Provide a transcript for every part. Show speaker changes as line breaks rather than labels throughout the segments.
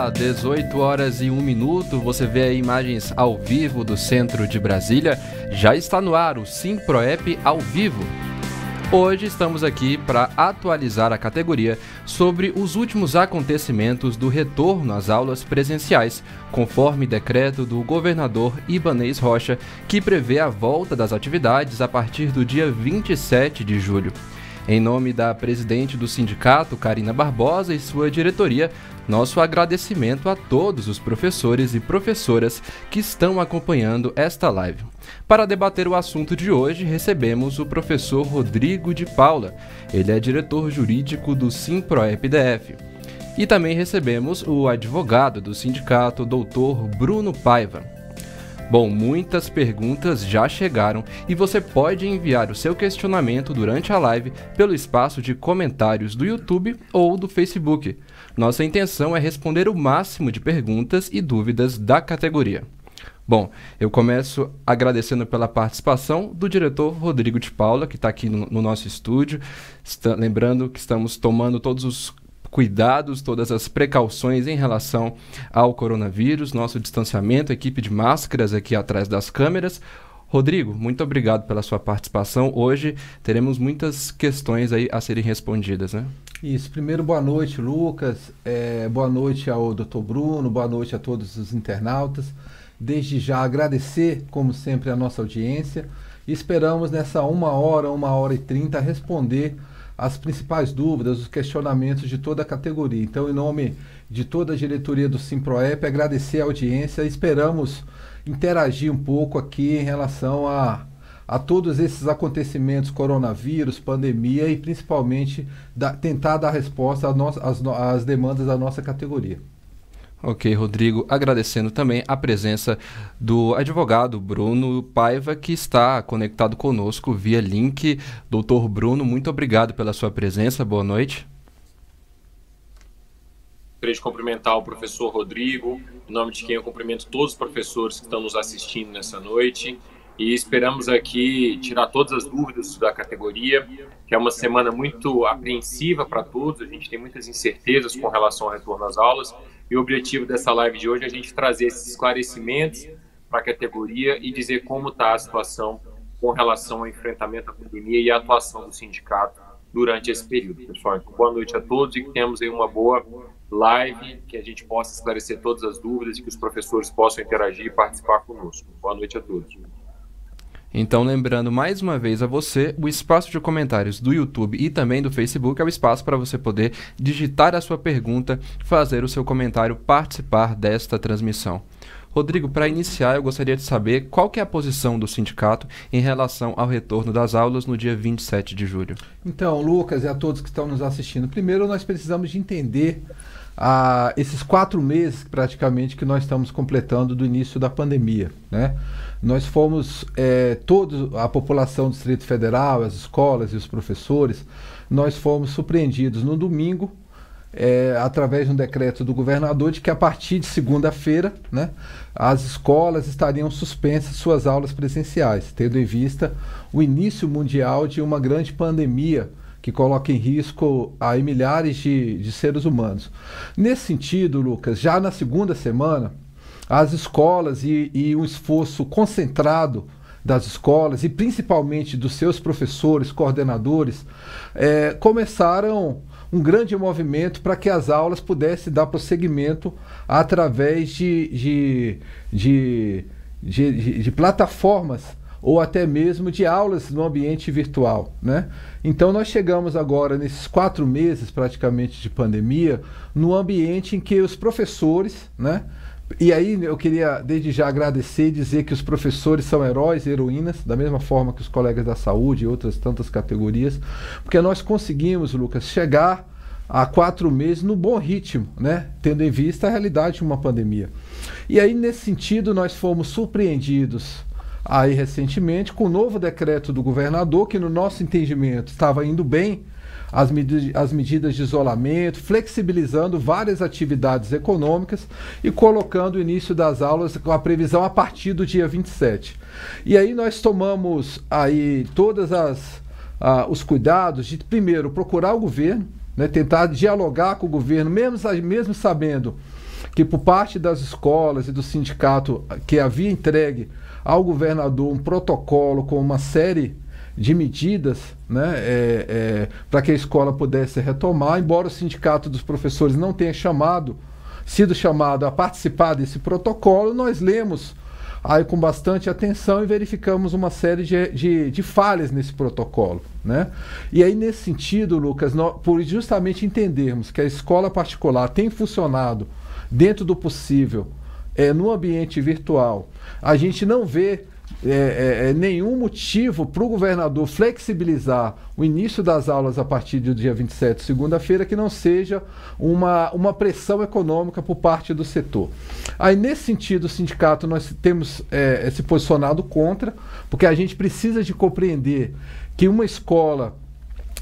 Olá, 18 horas e 1 minuto, você vê aí imagens ao vivo do centro de Brasília. Já está no ar o SimProep ao vivo. Hoje estamos aqui para atualizar a categoria sobre os últimos acontecimentos do retorno às aulas presenciais, conforme decreto do governador Ibanez Rocha, que prevê a volta das atividades a partir do dia 27 de julho. Em nome da presidente do sindicato, Karina Barbosa, e sua diretoria, nosso agradecimento a todos os professores e professoras que estão acompanhando esta live. Para debater o assunto de hoje, recebemos o professor Rodrigo de Paula. Ele é diretor jurídico do SimProep-DF. E também recebemos o advogado do sindicato, Dr. Bruno Paiva. Bom, muitas perguntas já chegaram e você pode enviar o seu questionamento durante a live pelo espaço de comentários do YouTube ou do Facebook. Nossa intenção é responder o máximo de perguntas e dúvidas da categoria. Bom, eu começo agradecendo pela participação do diretor Rodrigo de Paula, que está aqui no nosso estúdio. Lembrando que estamos tomando todos os cuidados, todas as precauções em relação ao coronavírus, nosso distanciamento, equipe de máscaras aqui atrás das câmeras. Rodrigo, muito obrigado pela sua participação. Hoje teremos muitas questões aí a serem respondidas, né?
Isso. Primeiro, boa noite, Lucas. Boa noite ao Dr. Bruno, boa noite a todos os internautas. Desde já agradecer, como sempre, a nossa audiência. E esperamos nessa 1h e 30 responder as principais dúvidas, os questionamentos de toda a categoria. Então, em nome de toda a diretoria do SimProep, agradecer a audiência. Esperamos interagir um pouco aqui em relação a todos esses acontecimentos, coronavírus, pandemia e principalmente tentar dar resposta às demandas da nossa categoria.
Ok, Rodrigo, agradecendo também a presença do advogado Bruno Paiva, que está conectado conosco via link. Doutor Bruno, muito obrigado pela sua presença, boa noite.
Gostaria de cumprimentar o professor Rodrigo, em nome de quem eu cumprimento todos os professores que estão nos assistindo nessa noite, e esperamos aqui tirar todas as dúvidas da categoria, que é uma semana muito apreensiva para todos, a gente tem muitas incertezas com relação ao retorno às aulas, e o objetivo dessa live de hoje é a gente trazer esses esclarecimentos para a categoria e dizer como está a situação com relação ao enfrentamento da pandemia e a atuação do sindicato durante esse período. Pessoal, então, boa noite a todos e que tenhamos aí uma boa live, que a gente possa esclarecer todas as dúvidas e que os professores possam interagir e participar conosco. Boa noite a todos.
Então, lembrando mais uma vez a você, o espaço de comentários do YouTube e também do Facebook é o espaço para você poder digitar a sua pergunta, fazer o seu comentário, participar desta transmissão. Rodrigo, para iniciar, eu gostaria de saber qual que é a posição do sindicato em relação ao retorno das aulas no dia 27 de julho.
Então, Lucas e a todos que estão nos assistindo, primeiro nós precisamos de entender esses 4 meses praticamente que nós estamos completando do início da pandemia, né? Nós fomos, toda a população do Distrito Federal, as escolas e os professores, nós fomos surpreendidos no domingo, através de um decreto do governador, de que a partir de segunda-feira, né, as escolas estariam suspensas suas aulas presenciais, tendo em vista o início mundial de uma grande pandemia que coloca em risco aí milhares de seres humanos. Nesse sentido, Lucas, já na segunda semana, as escolas e um esforço concentrado das escolas e principalmente dos seus professores, coordenadores, começaram um grande movimento para que as aulas pudessem dar prosseguimento através de plataformas ou até mesmo de aulas no ambiente virtual, né? Então nós chegamos agora, nesses 4 meses praticamente de pandemia, no ambiente em que os professores, né? E aí eu queria desde já agradecer e dizer que os professores são heróis e heroínas, da mesma forma que os colegas da saúde e outras tantas categorias, porque nós conseguimos, Lucas, chegar a 4 meses no bom ritmo, né? Tendo em vista a realidade de uma pandemia. E aí, nesse sentido, nós fomos surpreendidos aí recentemente com o novo decreto do governador, que no nosso entendimento estava indo bem, as medidas de isolamento, flexibilizando várias atividades econômicas e colocando o início das aulas com a previsão a partir do dia 27. E aí nós tomamos aí todos os cuidados de, primeiro, procurar o governo, né, tentar dialogar com o governo, mesmo sabendo que por parte das escolas e do sindicato que havia entregue ao governador um protocolo com uma série de medidas, né, para que a escola pudesse retomar, embora o sindicato dos professores não tenha sido chamado a participar desse protocolo, nós lemos aí com bastante atenção e verificamos uma série de falhas nesse protocolo, né? E aí, nesse sentido, Lucas, por justamente entendermos que a escola particular tem funcionado dentro do possível no ambiente virtual, a gente não vê nenhum motivo para o governador flexibilizar o início das aulas a partir do dia 27, segunda-feira, que não seja uma pressão econômica por parte do setor. Aí, nesse sentido, o sindicato, nós temos se posicionado contra, porque a gente precisa de compreender que uma escola,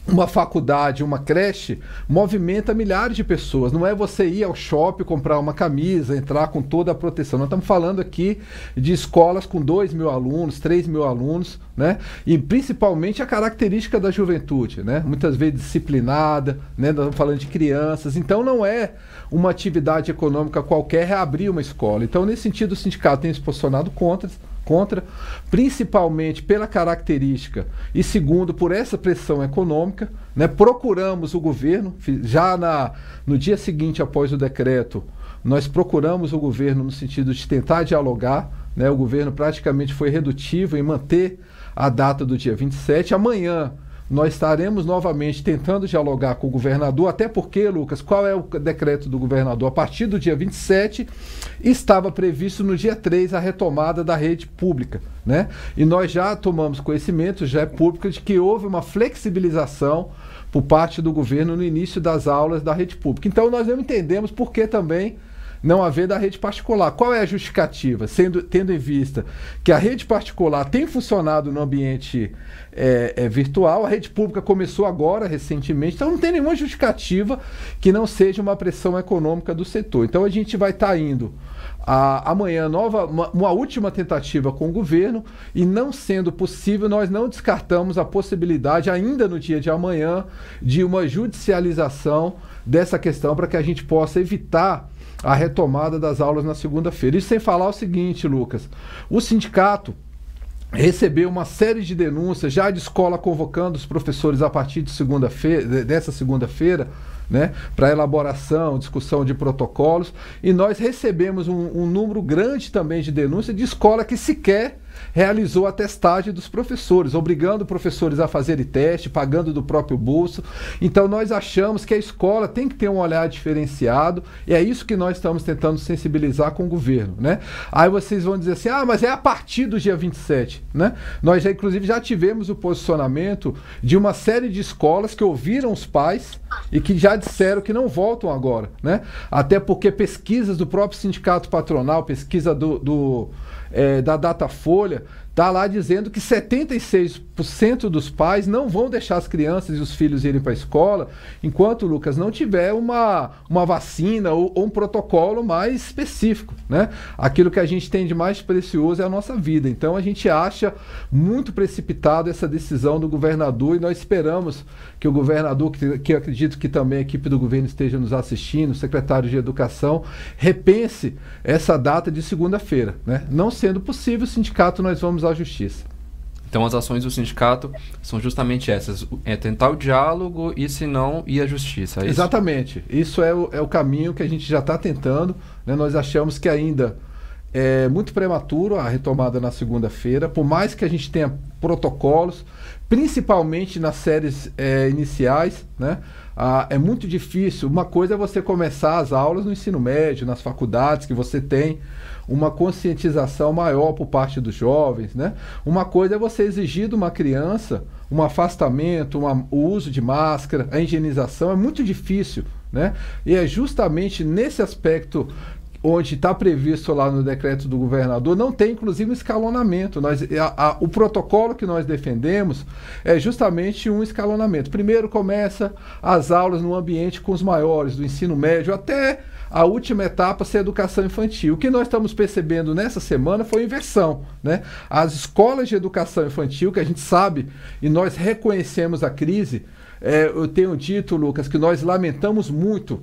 uma faculdade, uma creche, movimenta milhares de pessoas. Não é você ir ao shopping, comprar uma camisa, entrar com toda a proteção. Nós estamos falando aqui de escolas com 2.000 alunos, 3.000 alunos, né? E principalmente a característica da juventude, né? Muitas vezes disciplinada, né? Nós estamos falando de crianças. Então não é uma atividade econômica qualquer reabrir uma escola. Então, nesse sentido, o sindicato tem se posicionado contra, principalmente pela característica e segundo, por essa pressão econômica, né? Procuramos o governo, já no dia seguinte após o decreto, nós procuramos o governo no sentido de tentar dialogar, né? O governo praticamente foi redutivo em manter a data do dia 27. Amanhã nós estaremos novamente tentando dialogar com o governador, até porque, Lucas, qual é o decreto do governador? A partir do dia 27, estava previsto no dia 3 a retomada da rede pública, né? E nós já tomamos conhecimento, já é público, de que houve uma flexibilização por parte do governo no início das aulas da rede pública. Então, nós não entendemos por que também não haver da rede particular. Qual é a justificativa? Tendo em vista que a rede particular tem funcionado no ambiente virtual, a rede pública começou agora, recentemente, então não tem nenhuma justificativa que não seja uma pressão econômica do setor. Então a gente vai estar indo amanhã uma última tentativa com o governo, e não sendo possível, nós não descartamos a possibilidade, ainda no dia de amanhã, de uma judicialização dessa questão para que a gente possa evitar a retomada das aulas na segunda-feira. Isso sem falar o seguinte, Lucas, o sindicato recebeu uma série de denúncias já de escola convocando os professores a partir dessa segunda-feira, né, para elaboração, discussão de protocolos, e nós recebemos um número grande também de denúncias de escola que sequer realizou a testagem dos professores, obrigando professores a fazerem teste, pagando do próprio bolso. Então nós achamos que a escola tem que ter um olhar diferenciado, e é isso que nós estamos tentando sensibilizar com o governo, né? Aí vocês vão dizer assim, mas é a partir do dia 27, né? Nós já, inclusive, já tivemos o posicionamento de uma série de escolas que ouviram os pais e que já disseram que não voltam agora, né? Até porque pesquisas do próprio sindicato patronal, pesquisa da Datafolha, está lá dizendo que 76% dos pais não vão deixar as crianças e os filhos irem para a escola enquanto, Lucas, não tiver uma vacina ou um protocolo mais específico, né? Aquilo que a gente tem de mais precioso é a nossa vida. Então a gente acha muito precipitado essa decisão do governador, e nós esperamos que o governador, que eu acredito que também a equipe do governo esteja nos assistindo, o secretário de Educação, repense essa data de segunda-feira, né? Não sendo possível, o sindicato, nós vamos à justiça.
Então as ações do sindicato são justamente essas, tentar o diálogo e, se não, ir à justiça, é isso?
Exatamente, isso é o caminho que a gente já está tentando, né? Nós achamos que ainda é muito prematuro a retomada na segunda-feira, por mais que a gente tenha protocolos, principalmente nas séries iniciais, né? É muito difícil. Uma coisa é você começar as aulas no ensino médio, nas faculdades, que você tem uma conscientização maior por parte dos jovens, né? Uma coisa é você exigir de uma criança um afastamento, o uso de máscara, a higienização. É muito difícil, né? E é justamente nesse aspecto onde está previsto lá no decreto do governador, não tem, inclusive, um escalonamento. O protocolo que nós defendemos é justamente um escalonamento. Primeiro começa as aulas no ambiente com os maiores, do ensino médio, até a última etapa ser a educação infantil. O que nós estamos percebendo nessa semana foi a inversão, né? As escolas de educação infantil, que a gente sabe, e nós reconhecemos a crise, eu tenho dito, Lucas, que nós lamentamos muito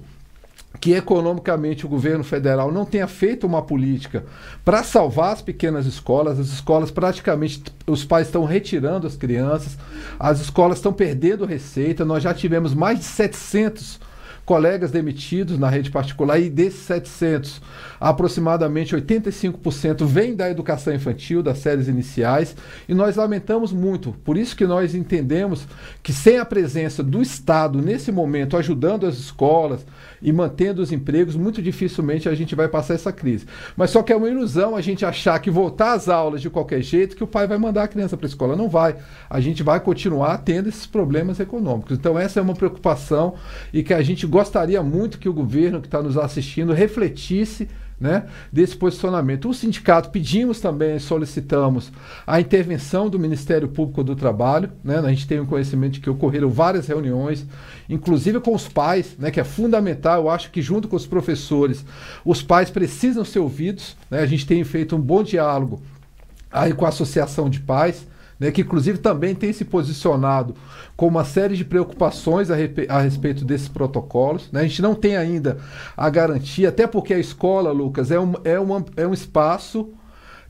que economicamente o governo federal não tenha feito uma política para salvar as pequenas escolas. As escolas praticamente, os pais estão retirando as crianças, as escolas estão perdendo receita. Nós já tivemos mais de 700 colegas demitidos na rede particular, e desses 700, aproximadamente 85% vem da educação infantil, das séries iniciais, e nós lamentamos muito. Por isso que nós entendemos que sem a presença do Estado nesse momento, ajudando as escolas e mantendo os empregos, muito dificilmente a gente vai passar essa crise. Mas só que é uma ilusão a gente achar que voltar às aulas de qualquer jeito, que o pai vai mandar a criança para a escola. Não vai. A gente vai continuar tendo esses problemas econômicos. Então essa é uma preocupação, e que a gente gostaria muito que o governo que está nos assistindo refletisse, né, desse posicionamento. O sindicato pedimos também, solicitamos a intervenção do Ministério Público do Trabalho, né? A gente tem um conhecimento de que ocorreram várias reuniões, inclusive com os pais, né, que é fundamental. Eu acho que junto com os professores, os pais precisam ser ouvidos, né? A gente tem feito um bom diálogo aí com a Associação de Pais, né, que inclusive também tem se posicionado com uma série de preocupações a respeito desses protocolos, né? A gente não tem ainda a garantia, até porque a escola, Lucas, é um espaço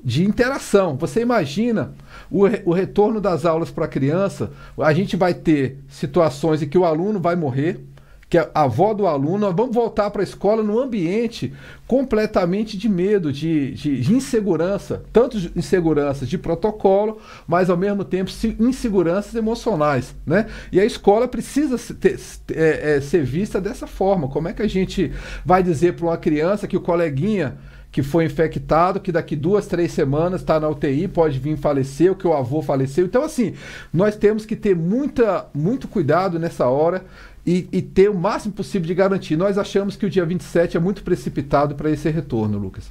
de interação. Você imagina o retorno das aulas para a criança, a gente vai ter situações em que o aluno vai morrer, que a avó do aluno, nós vamos voltar para a escola num ambiente completamente de medo, de insegurança, tanto inseguranças de protocolo, mas ao mesmo tempo inseguranças emocionais, né? E a escola precisa ser vista dessa forma. Como é que a gente vai dizer para uma criança que o coleguinha que foi infectado, que daqui 2, 3 semanas está na UTI, pode vir falecer, ou que o avô faleceu? Então, assim, nós temos que ter muito cuidado nessa hora, e ter o máximo possível de garantir. Nós achamos que o dia 27 é muito precipitado para esse retorno, Lucas.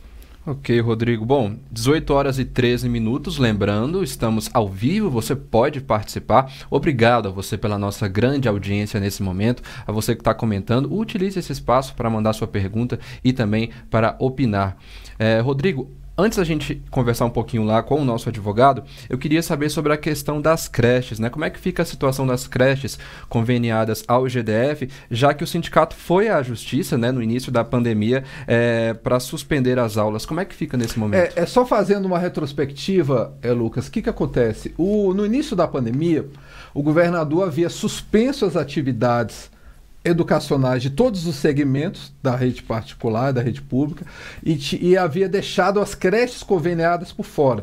Ok, Rodrigo. Bom, 18 horas e 13 minutos, lembrando, estamos ao vivo, você pode participar. Obrigado a você pela nossa grande audiência nesse momento, a você que está comentando. Utilize esse espaço para mandar sua pergunta e também para opinar. Rodrigo, antes da gente conversar um pouquinho lá com o nosso advogado, eu queria saber sobre a questão das creches, né? Como é que fica a situação das creches conveniadas ao GDF, já que o sindicato foi à justiça, né, no início da pandemia, para suspender as aulas. Como é que fica nesse momento?
Só fazendo uma retrospectiva, Lucas, o que acontece? No início da pandemia, o governador havia suspenso as atividades educacionais de todos os segmentos da rede particular, da rede pública, e havia deixado as creches conveniadas por fora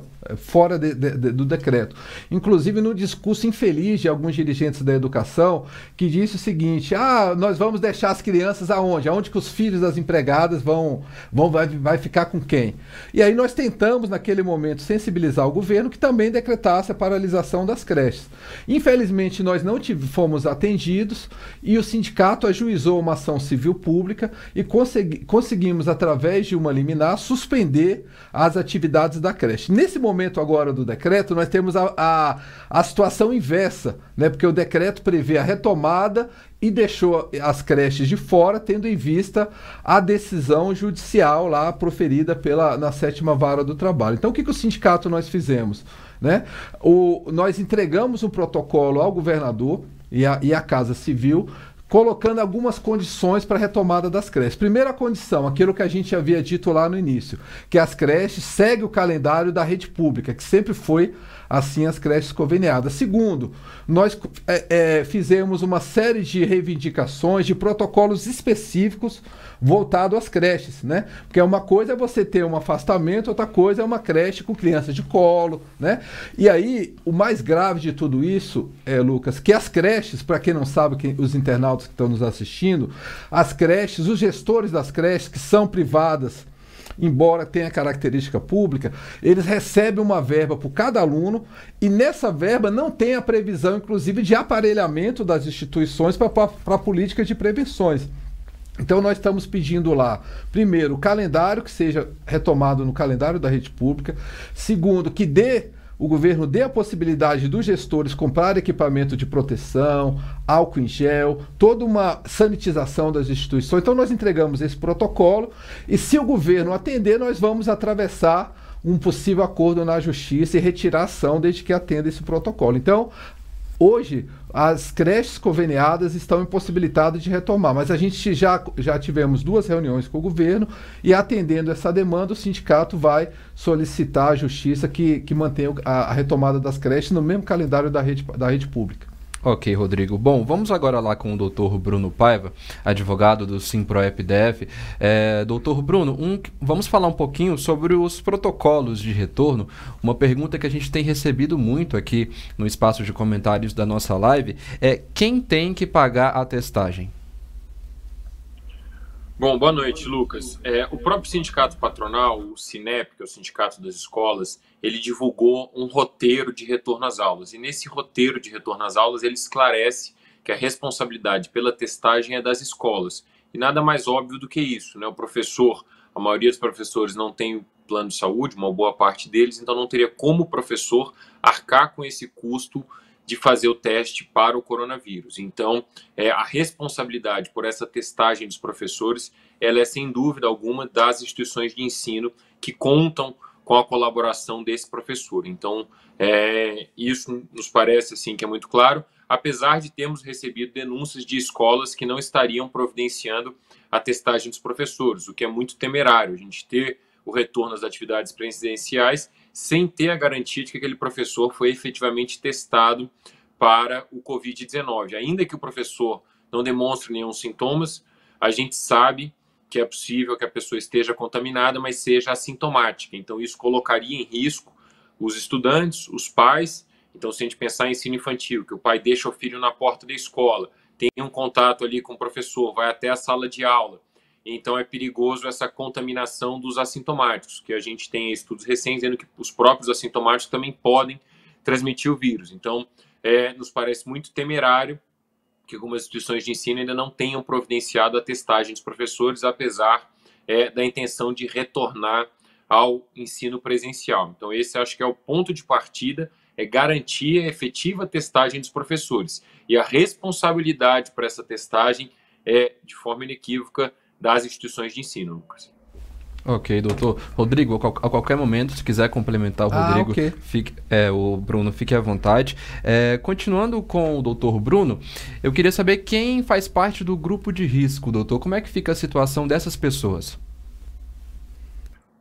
do decreto. Inclusive no discurso infeliz de alguns dirigentes da educação, que disse o seguinte: nós vamos deixar as crianças aonde? Aonde que os filhos das empregadas vai ficar com quem? E aí nós tentamos naquele momento sensibilizar o governo que também decretasse a paralisação das creches. Infelizmente nós não fomos atendidos, e o sindicato ajuizou uma ação civil pública e conseguimos, através de uma liminar, suspender as atividades da creche. Nesse momento agora do decreto, nós temos a situação inversa, né? Porque o decreto prevê a retomada e deixou as creches de fora, tendo em vista a decisão judicial lá proferida na 7ª Vara do Trabalho. Então, o que o sindicato nós fizemos, né? Nós entregamos um protocolo ao governador e à Casa Civil, colocando algumas condições para a retomada das creches. Primeira condição, aquilo que a gente havia dito lá no início, que as creches seguem o calendário da rede pública, que sempre foi assim as creches conveniadas. Segundo, nós fizemos uma série de reivindicações, de protocolos específicos voltados às creches, né? Porque uma coisa é você ter um afastamento, outra coisa é uma creche com crianças de colo, né? E aí, o mais grave de tudo isso, Lucas, que as creches, para quem não sabe, os internautas que estão nos assistindo, as creches, os gestores das creches, que são privadas, embora tenha característica pública, eles recebem uma verba por cada aluno, e nessa verba não tem a previsão, inclusive, de aparelhamento das instituições para a política de prevenções. Então nós estamos pedindo lá, primeiro, o calendário que seja retomado no calendário da rede pública. Segundo, que o governo dê a possibilidade dos gestores comprar equipamento de proteção, álcool em gel, toda uma sanitização das instituições. Então nós entregamos esse protocolo, e se o governo atender, nós vamos atravessar um possível acordo na justiça e retirar a ação desde que atenda esse protocolo. Então, Hoje, as creches conveniadas estão impossibilitadas de retomar, mas a gente já tivemos 2 reuniões com o governo e, atendendo essa demanda, o sindicato vai solicitar à justiça que mantenha a retomada das creches no mesmo calendário da rede pública.
Ok, Rodrigo. Bom, vamos agora lá com o doutor Bruno Paiva, advogado do SimProEP-DF. Doutor Bruno, vamos falar um pouquinho sobre os protocolos de retorno. Uma pergunta que a gente tem recebido muito aqui no espaço de comentários da nossa live é: quem tem que pagar a testagem?
Bom, boa noite, Lucas. O próprio sindicato patronal, o Sinep, que é o Sindicato das Escolas, ele divulgou um roteiro de retorno às aulas. E nesse roteiro de retorno às aulas, ele esclarece que a responsabilidade pela testagem é das escolas. E nada mais óbvio do que isso, né? O professor, a maioria dos professores não tem plano de saúde, uma boa parte deles, então não teria como o professor arcar com esse custo de fazer o teste para o coronavírus. Então, a responsabilidade por essa testagem dos professores, ela é sem dúvida alguma das instituições de ensino que contam com a colaboração desse professor. Então, isso nos parece assim que é muito claro, apesar de termos recebido denúncias de escolas que não estariam providenciando a testagem dos professores, o que é muito temerário, a gente ter o retorno às atividades presenciais sem ter a garantia de que aquele professor foi efetivamente testado para o Covid-19. Ainda que o professor não demonstre nenhum sintomas, a gente sabe que é possível que a pessoa esteja contaminada, mas seja assintomática. Então, isso colocaria em risco os estudantes, os pais. Então, se a gente pensar em ensino infantil, que o pai deixa o filho na porta da escola, tem um contato ali com o professor, vai até a sala de aula, então é perigoso essa contaminação dos assintomáticos, que a gente tem estudos recentes dizendo que os próprios assintomáticos também podem transmitir o vírus. Então, nos parece muito temerário que algumas instituições de ensino ainda não tenham providenciado a testagem dos professores, apesar da intenção de retornar ao ensino presencial. Então, esse acho que é o ponto de partida, é garantir a efetiva testagem dos professores. E a responsabilidade por essa testagem é, de forma inequívoca, das instituições de ensino, Lucas.
Ok, doutor. Rodrigo, a qualquer momento, se quiser complementar o Rodrigo,
okay.
O Bruno, fique à vontade. Continuando com o doutor Bruno, eu queria saber quem faz parte do grupo de risco, doutor. Como é que fica a situação dessas pessoas?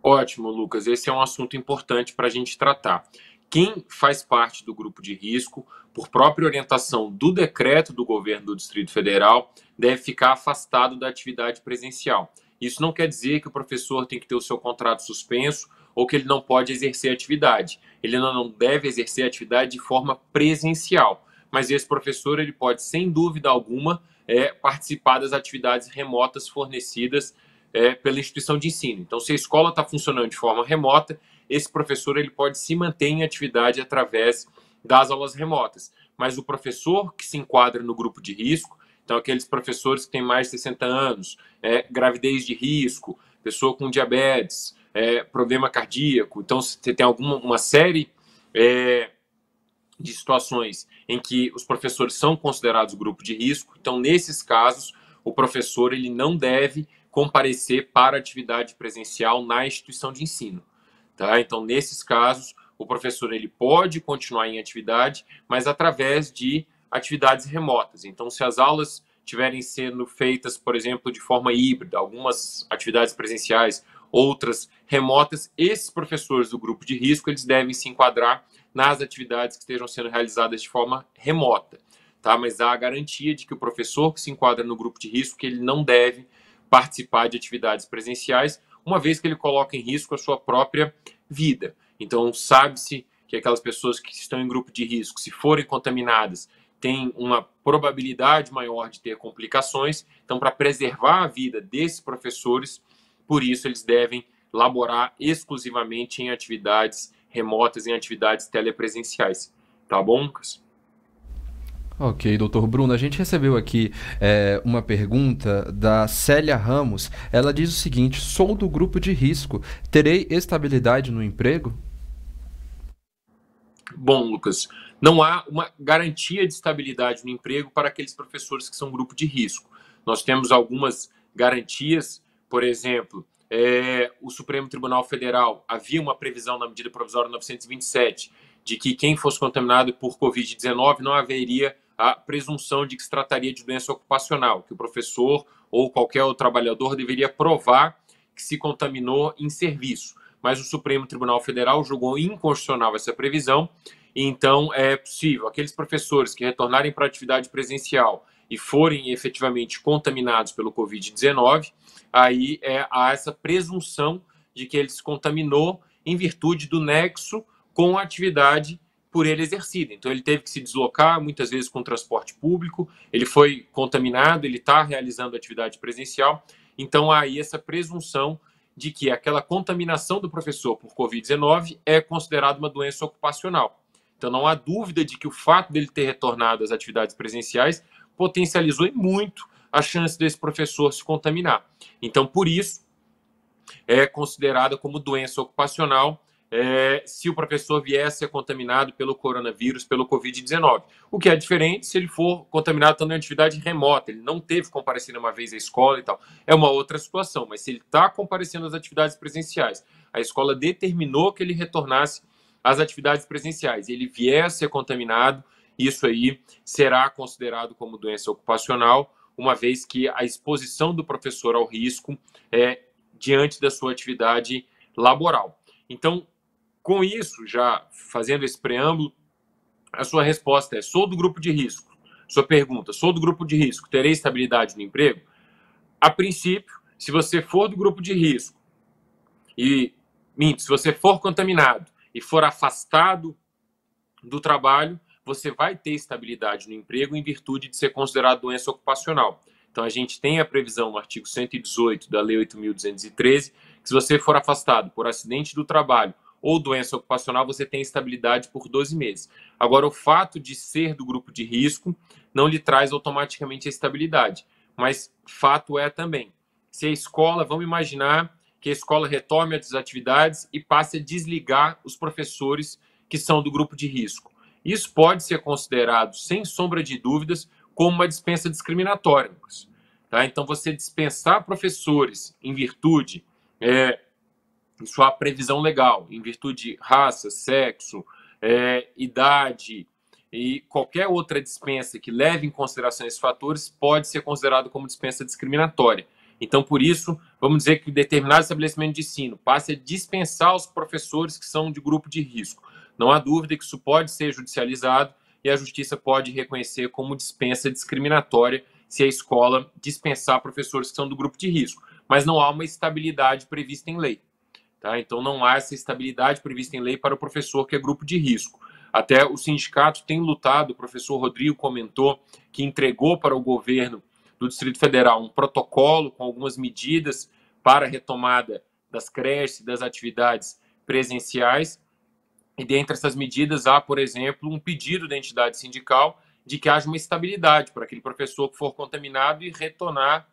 Ótimo, Lucas. Esse é um assunto importante para a gente tratar. Quem faz parte do grupo de risco, por própria orientação do decreto do governo do Distrito Federal, deve ficar afastado da atividade presencial. Isso não quer dizer que o professor tem que ter o seu contrato suspenso ou que ele não pode exercer atividade. Ele não deve exercer atividade de forma presencial, mas esse professor ele pode, sem dúvida alguma, participar das atividades remotas fornecidas pela instituição de ensino. Então, se a escola está funcionando de forma remota, esse professor ele pode se manter em atividade através das aulas remotas. Mas o professor que se enquadra no grupo de risco, então aqueles professores que têm mais de 60 anos, gravidez de risco, pessoa com diabetes, problema cardíaco, então você tem uma série de situações em que os professores são considerados grupo de risco. Então, nesses casos, o professor ele não deve comparecer para a atividade presencial na instituição de ensino. Tá? Então, nesses casos, o professor ele pode continuar em atividade, mas através de atividades remotas. Então, se as aulas estiverem sendo feitas, por exemplo, de forma híbrida, algumas atividades presenciais, outras remotas, esses professores do grupo de risco eles devem se enquadrar nas atividades que estejam sendo realizadas de forma remota. Tá? Mas há a garantia de que o professor que se enquadra no grupo de risco que ele não deve participar de atividades presenciais, uma vez que ele coloca em risco a sua própria vida. Então, sabe-se que aquelas pessoas que estão em grupo de risco, se forem contaminadas, têm uma probabilidade maior de ter complicações. Então, para preservar a vida desses professores, por isso eles devem laborar exclusivamente em atividades remotas, em atividades telepresenciais. Tá bom, Lucas?
Ok, doutor Bruno, a gente recebeu aqui uma pergunta da Célia Ramos. Ela diz o seguinte: sou do grupo de risco, terei estabilidade no emprego?
Bom, Lucas, não há uma garantia de estabilidade no emprego para aqueles professores que são grupo de risco. Nós temos algumas garantias, por exemplo, o Supremo Tribunal Federal havia uma previsão na medida provisória 927 de que quem fosse contaminado por Covid-19 não haveria a presunção de que se trataria de doença ocupacional, que o professor ou qualquer outro trabalhador deveria provar que se contaminou em serviço. Mas o Supremo Tribunal Federal julgou inconstitucional essa previsão, e então é possível aqueles professores que retornarem para a atividade presencial e forem efetivamente contaminados pelo Covid-19, aí há essa presunção de que ele se contaminou em virtude do nexo com a atividade por ele exercida. Então ele teve que se deslocar, muitas vezes com transporte público, ele foi contaminado, ele está realizando atividade presencial, então há aí essa presunção de que aquela contaminação do professor por Covid-19 é considerada uma doença ocupacional. Então não há dúvida de que o fato dele ter retornado às atividades presenciais potencializou muito a chance desse professor se contaminar. Então, por isso, é considerada como doença ocupacional se o professor vier a ser contaminado pelo coronavírus, pelo Covid-19. O que é diferente se ele for contaminado também em atividade remota, ele não teve comparecendo uma vez à escola e tal. É uma outra situação, mas se ele está comparecendo às atividades presenciais, a escola determinou que ele retornasse às atividades presenciais, ele vier a ser contaminado, isso aí será considerado como doença ocupacional, uma vez que a exposição do professor ao risco é diante da sua atividade laboral. Então, com isso, já fazendo esse preâmbulo, a sua resposta é: sou do grupo de risco. Sua pergunta: sou do grupo de risco, terei estabilidade no emprego? A princípio, se você for do grupo de risco se você for contaminado e for afastado do trabalho, você vai ter estabilidade no emprego em virtude de ser considerado doença ocupacional. Então, a gente tem a previsão no artigo 118 da Lei 8.213, que se você for afastado por acidente do trabalho ou doença ocupacional, você tem estabilidade por 12 meses. Agora, o fato de ser do grupo de risco não lhe traz automaticamente a estabilidade. Mas fato é também, se a escola, vamos imaginar que a escola retome as atividades e passe a desligar os professores que são do grupo de risco. Isso pode ser considerado, sem sombra de dúvidas, como uma dispensa discriminatória, Lucas. Tá? Então, você dispensar professores em virtude, isso há previsão legal, em virtude de raça, sexo, idade e qualquer outra dispensa que leve em consideração esses fatores, pode ser considerado como dispensa discriminatória. Então, por isso, vamos dizer que determinado estabelecimento de ensino passe a dispensar os professores que são de grupo de risco. Não há dúvida que isso pode ser judicializado e a justiça pode reconhecer como dispensa discriminatória se a escola dispensar professores que são do grupo de risco. Mas não há uma estabilidade prevista em lei. Tá? Então, não há essa estabilidade prevista em lei para o professor que é grupo de risco. Até o sindicato tem lutado, o professor Rodrigo comentou que entregou para o governo do Distrito Federal um protocolo com algumas medidas para a retomada das creches, das atividades presenciais. E dentre essas medidas há, por exemplo, um pedido da entidade sindical de que haja uma estabilidade para aquele professor que for contaminado e retornar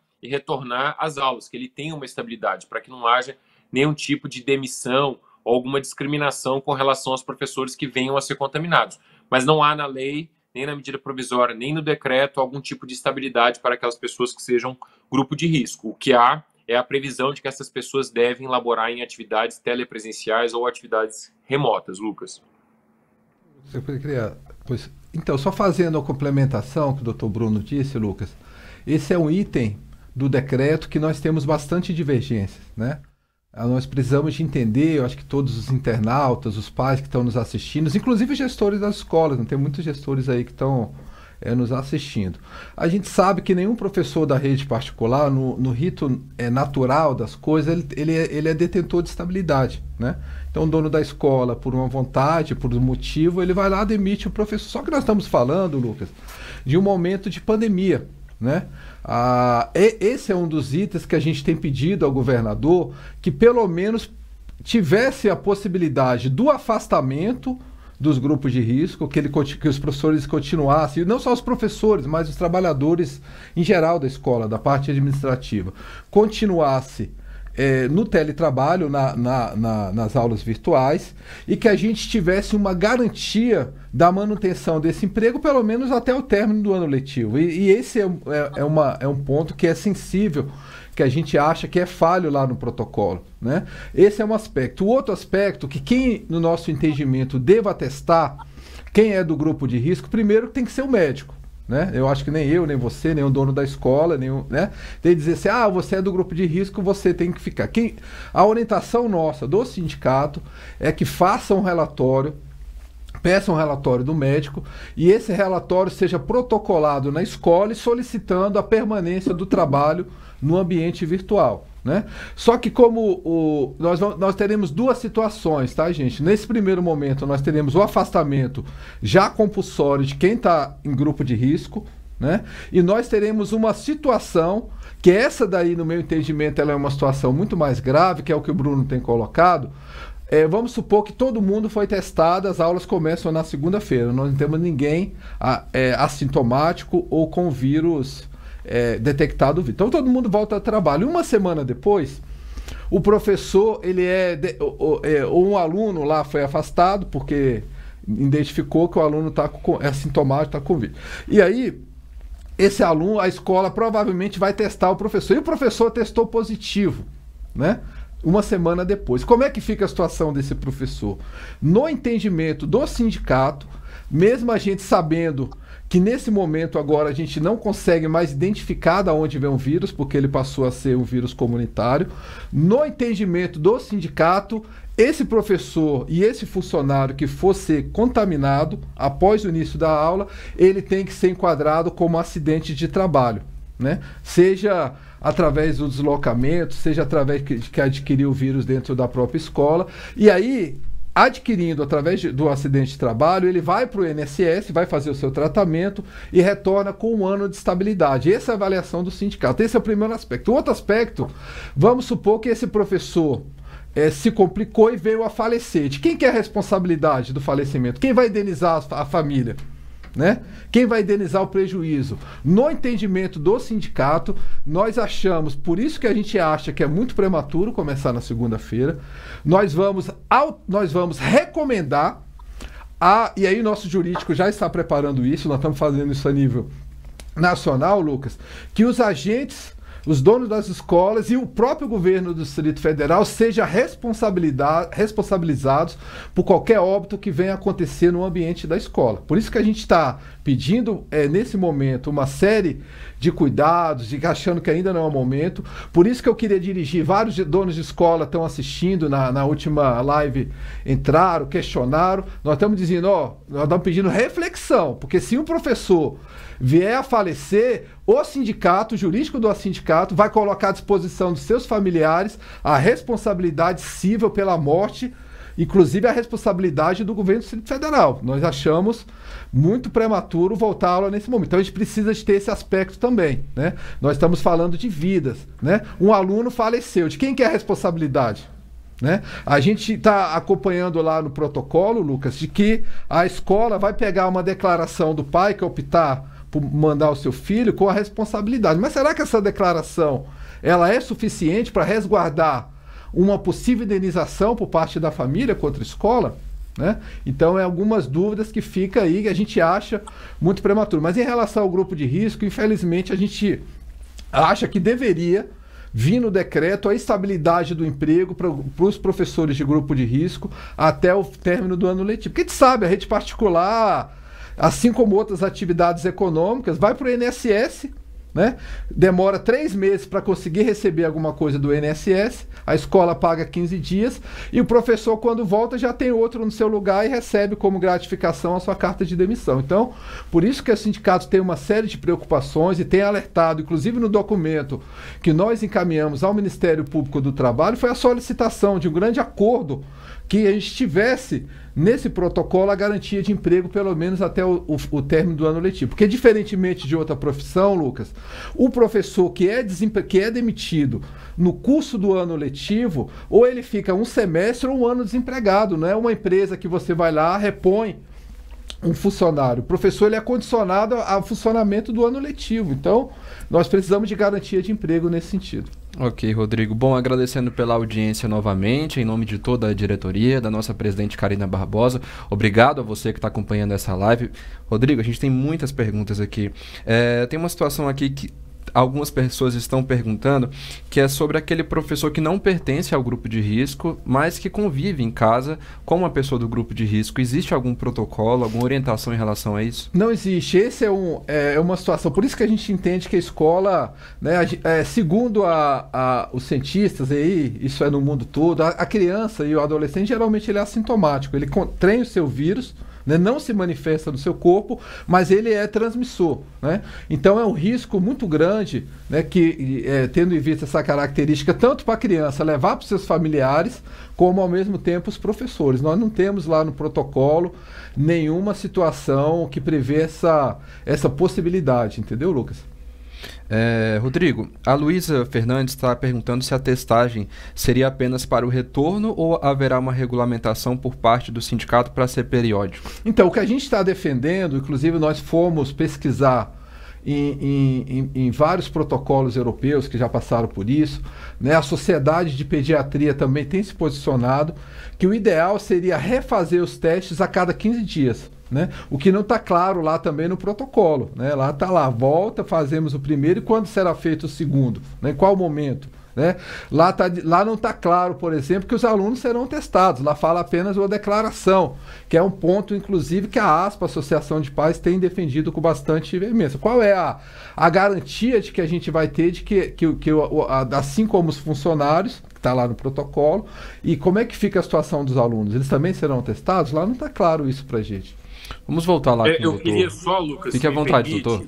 às aulas, que ele tenha uma estabilidade, para que não haja nenhum tipo de demissão ou alguma discriminação com relação aos professores que venham a ser contaminados. Mas não há na lei, nem na medida provisória, nem no decreto, algum tipo de estabilidade para aquelas pessoas que sejam grupo de risco. O que há é a previsão de que essas pessoas devem laborar em atividades telepresenciais ou atividades remotas, Lucas.
Então, só fazendo a complementação que o doutor Bruno disse, Lucas, esse é um item do decreto que nós temos bastante divergências, né? Nós precisamos de entender, eu acho que todos os internautas, os pais que estão nos assistindo, inclusive gestores das escolas, não tem muitos gestores aí que estão nos assistindo. A gente sabe que nenhum professor da rede particular, no rito natural das coisas, ele é detentor de estabilidade, né? Então, o dono da escola, por uma vontade, por um motivo, ele vai lá e demite o professor. Só que nós estamos falando, Lucas, de um momento de pandemia, né? Esse é um dos itens que a gente tem pedido ao governador, que pelo menos tivesse a possibilidade do afastamento dos grupos de risco, que os professores continuassem, não só os professores, mas os trabalhadores em geral da escola, da parte administrativa, continuasse no teletrabalho, nas aulas virtuais, e que a gente tivesse uma garantia da manutenção desse emprego, pelo menos até o término do ano letivo. E esse é um ponto que é sensível, que a gente acha que é falho lá no protocolo, né? Esse é um aspecto. O outro aspecto, que quem, no nosso entendimento, deva atestar, quem é do grupo de risco, primeiro tem que ser o médico, né? Eu acho que nem eu, nem você, nem o dono da escola, né? Tem que dizer assim, você é do grupo de risco, você tem que ficar. A orientação nossa do sindicato é que faça um relatório, peça um relatório do médico e esse relatório seja protocolado na escola e solicitando a permanência do trabalho no ambiente virtual, né? Só que como nós teremos duas situações, tá, gente? Nesse primeiro momento nós teremos o afastamento já compulsório de quem está em grupo de risco, né? E nós teremos uma situação que essa daí, no meu entendimento, ela é uma situação muito mais grave, que é o que o Bruno tem colocado. Vamos supor que todo mundo foi testado, as aulas começam na segunda-feira, nós não temos ninguém assintomático ou com vírus detectado. Então todo mundo volta ao trabalho. Uma semana depois, o professor, ou um aluno lá foi afastado porque identificou que o aluno é assintomático, está com vírus. E aí, esse aluno, a escola provavelmente vai testar o professor. E o professor testou positivo, né? Uma semana depois. Como é que fica a situação desse professor? No entendimento do sindicato, mesmo a gente sabendo que nesse momento agora a gente não consegue mais identificar de onde vem o vírus, porque ele passou a ser um vírus comunitário, no entendimento do sindicato, esse professor e esse funcionário que for ser contaminado após o início da aula, ele tem que ser enquadrado como acidente de trabalho, né? Seja através do deslocamento, seja através de que adquiriu o vírus dentro da própria escola. E aí, adquirindo através do acidente de trabalho, ele vai para o INSS, vai fazer o seu tratamento e retorna com 1 ano de estabilidade. Essa é a avaliação do sindicato. Esse é o primeiro aspecto. O outro aspecto, vamos supor que esse professor se complicou e veio a falecer. De quem que é a responsabilidade do falecimento? Quem vai indenizar a família? Né? Quem vai indenizar o prejuízo? No entendimento do sindicato, nós achamos, por isso que a gente acha que é muito prematuro começar na segunda-feira, nós vamos recomendar, e aí nosso jurídico já está preparando isso, nós estamos fazendo isso a nível nacional, Lucas, que os agentes, os donos das escolas e o próprio governo do Distrito Federal sejam responsabilizados por qualquer óbito que venha acontecer no ambiente da escola. Por isso que a gente está pedindo, nesse momento, uma série de cuidados, achando que ainda não é o momento. Por isso que eu queria dirigir, vários donos de escola estão assistindo na última live, entraram, questionaram. Nós estamos dizendo, nós estamos pedindo reflexão, porque se um professor vier a falecer, o sindicato, o jurídico do sindicato, vai colocar à disposição dos seus familiares a responsabilidade civil pela morte, inclusive a responsabilidade do governo do Distrito Federal. Nós achamos muito prematuro voltar à aula nesse momento. Então a gente precisa de ter esse aspecto também, né? Nós estamos falando de vidas, né? Um aluno faleceu. De quem que é a responsabilidade? Né? A gente está acompanhando lá no protocolo, Lucas, de que a escola vai pegar uma declaração do pai que optar por mandar o seu filho com a responsabilidade. Mas será que essa declaração ela é suficiente para resguardar uma possível indenização por parte da família contra a escola? Né? Então, algumas dúvidas que fica aí que a gente acha muito prematuro. Mas em relação ao grupo de risco, infelizmente, a gente acha que deveria vir no decreto a estabilidade do emprego para os professores de grupo de risco até o término do ano letivo. Porque a gente sabe, a rede particular, assim como outras atividades econômicas, vai para o INSS, né? Demora 3 meses para conseguir receber alguma coisa do INSS, a escola paga 15 dias e o professor, quando volta, já tem outro no seu lugar e recebe como gratificação a sua carta de demissão. Então, por isso que o sindicato tem uma série de preocupações e tem alertado, inclusive no documento que nós encaminhamos ao Ministério Público do Trabalho, foi a solicitação de um grande acordo que a gente tivesse nesse protocolo a garantia de emprego pelo menos até o término do ano letivo. Porque diferentemente de outra profissão, Lucas, o professor que é demitido no curso do ano letivo, ou ele fica um semestre ou um ano desempregado, não é uma empresa que você vai lá, repõe um funcionário. O professor ele é condicionado ao funcionamento do ano letivo. Então, nós precisamos de garantia de emprego nesse sentido.
Ok, Rodrigo. Bom, agradecendo pela audiência novamente, em nome de toda a diretoria, da nossa presidente Karina Barbosa. Obrigado a você que está acompanhando essa live. Rodrigo, a gente tem muitas perguntas aqui. Tem uma situação aqui que algumas pessoas estão perguntando, que é sobre aquele professor que não pertence ao grupo de risco, mas que convive em casa com uma pessoa do grupo de risco. Existe algum protocolo, alguma orientação em relação a isso?
Não existe. Esse é uma situação. Por isso que a gente entende que a escola, né, segundo os cientistas, aí, isso é no mundo todo, a criança e o adolescente, geralmente ele é assintomático. Ele tem o seu vírus, né, não se manifesta no seu corpo, mas ele é transmissor, né? Então é um risco muito grande, né, que tendo em vista essa característica, tanto para a criança levar para os seus familiares, como ao mesmo tempo os professores. Nós não temos lá no protocolo nenhuma situação que prevê essa possibilidade, entendeu, Lucas?
Rodrigo, a Luísa Fernandes está perguntando se a testagem seria apenas para o retorno ou haverá uma regulamentação por parte do sindicato para ser periódico?
Então, o que a gente está defendendo, inclusive nós fomos pesquisar em vários protocolos europeus que já passaram por isso, né? A Sociedade de Pediatria também tem se posicionado que o ideal seria refazer os testes a cada 15 dias. Né? O que não está claro lá também no protocolo, né? Lá está lá, volta, fazemos o primeiro e quando será feito o segundo, né? Em qual momento, né? Lá não está claro, por exemplo, que os alunos serão testados, lá fala apenas uma declaração, que é um ponto, inclusive, que a ASPA, Associação de Pais, tem defendido com bastante veemência. Qual é a garantia de que a gente vai ter de que assim como os funcionários, que está lá no protocolo, e como é que fica a situação dos alunos? Eles também serão testados? Lá não está claro isso para a gente.
Vamos voltar lá com o doutor.
Eu queria só, Lucas,
fique à vontade, doutor,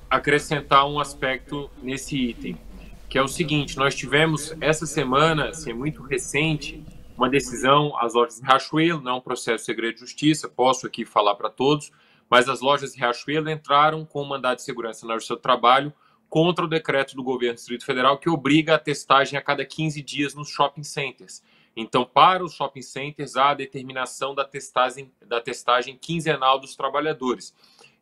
acrescentar um aspecto nesse item, que é o seguinte: nós tivemos essa semana, assim, muito recente, uma decisão, as lojas de Riachuelo, não é um processo de segredo de justiça, posso aqui falar para todos, mas as lojas de Riachuelo entraram com um mandado de segurança na Justiça do Trabalho contra o decreto do governo do Distrito Federal que obriga a testagem a cada 15 dias nos shopping centers. Então, para os shopping centers, há a determinação da testagem quinzenal dos trabalhadores.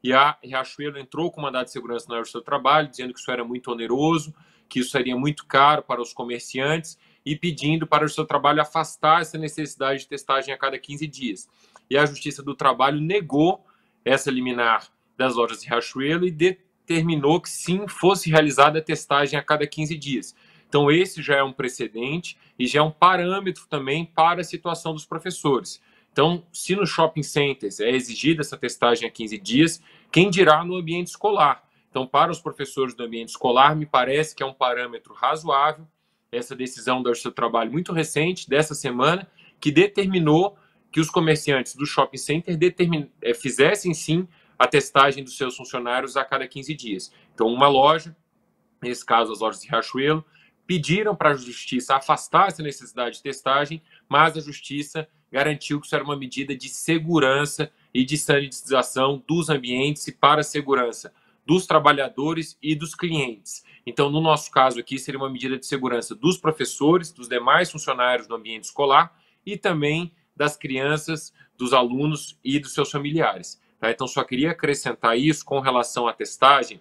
E a Riachuelo entrou com mandado de segurança na Justiça do Trabalho, dizendo que isso era muito oneroso, que isso seria muito caro para os comerciantes e pedindo para o Justiça do Trabalho afastar essa necessidade de testagem a cada 15 dias. E a Justiça do Trabalho negou essa liminar das lojas de Riachuelo e determinou que sim, fosse realizada a testagem a cada 15 dias. Então, esse já é um precedente e já é um parâmetro também para a situação dos professores. Então, se nos shopping centers é exigida essa testagem a 15 dias, quem dirá no ambiente escolar? Então, para os professores do ambiente escolar, me parece que é um parâmetro razoável essa decisão da Justiça do Trabalho muito recente, dessa semana, que determinou que os comerciantes do shopping center fizessem sim a testagem dos seus funcionários a cada 15 dias. Então, uma loja, nesse caso as lojas de Riachuelo, pediram para a Justiça afastar essa necessidade de testagem, mas a Justiça garantiu que isso era uma medida de segurança e de sanitização dos ambientes e para a segurança dos trabalhadores e dos clientes. Então, no nosso caso aqui, seria uma medida de segurança dos professores, dos demais funcionários do ambiente escolar e também das crianças, dos alunos e dos seus familiares. Tá? Então, só queria acrescentar isso com relação à testagem.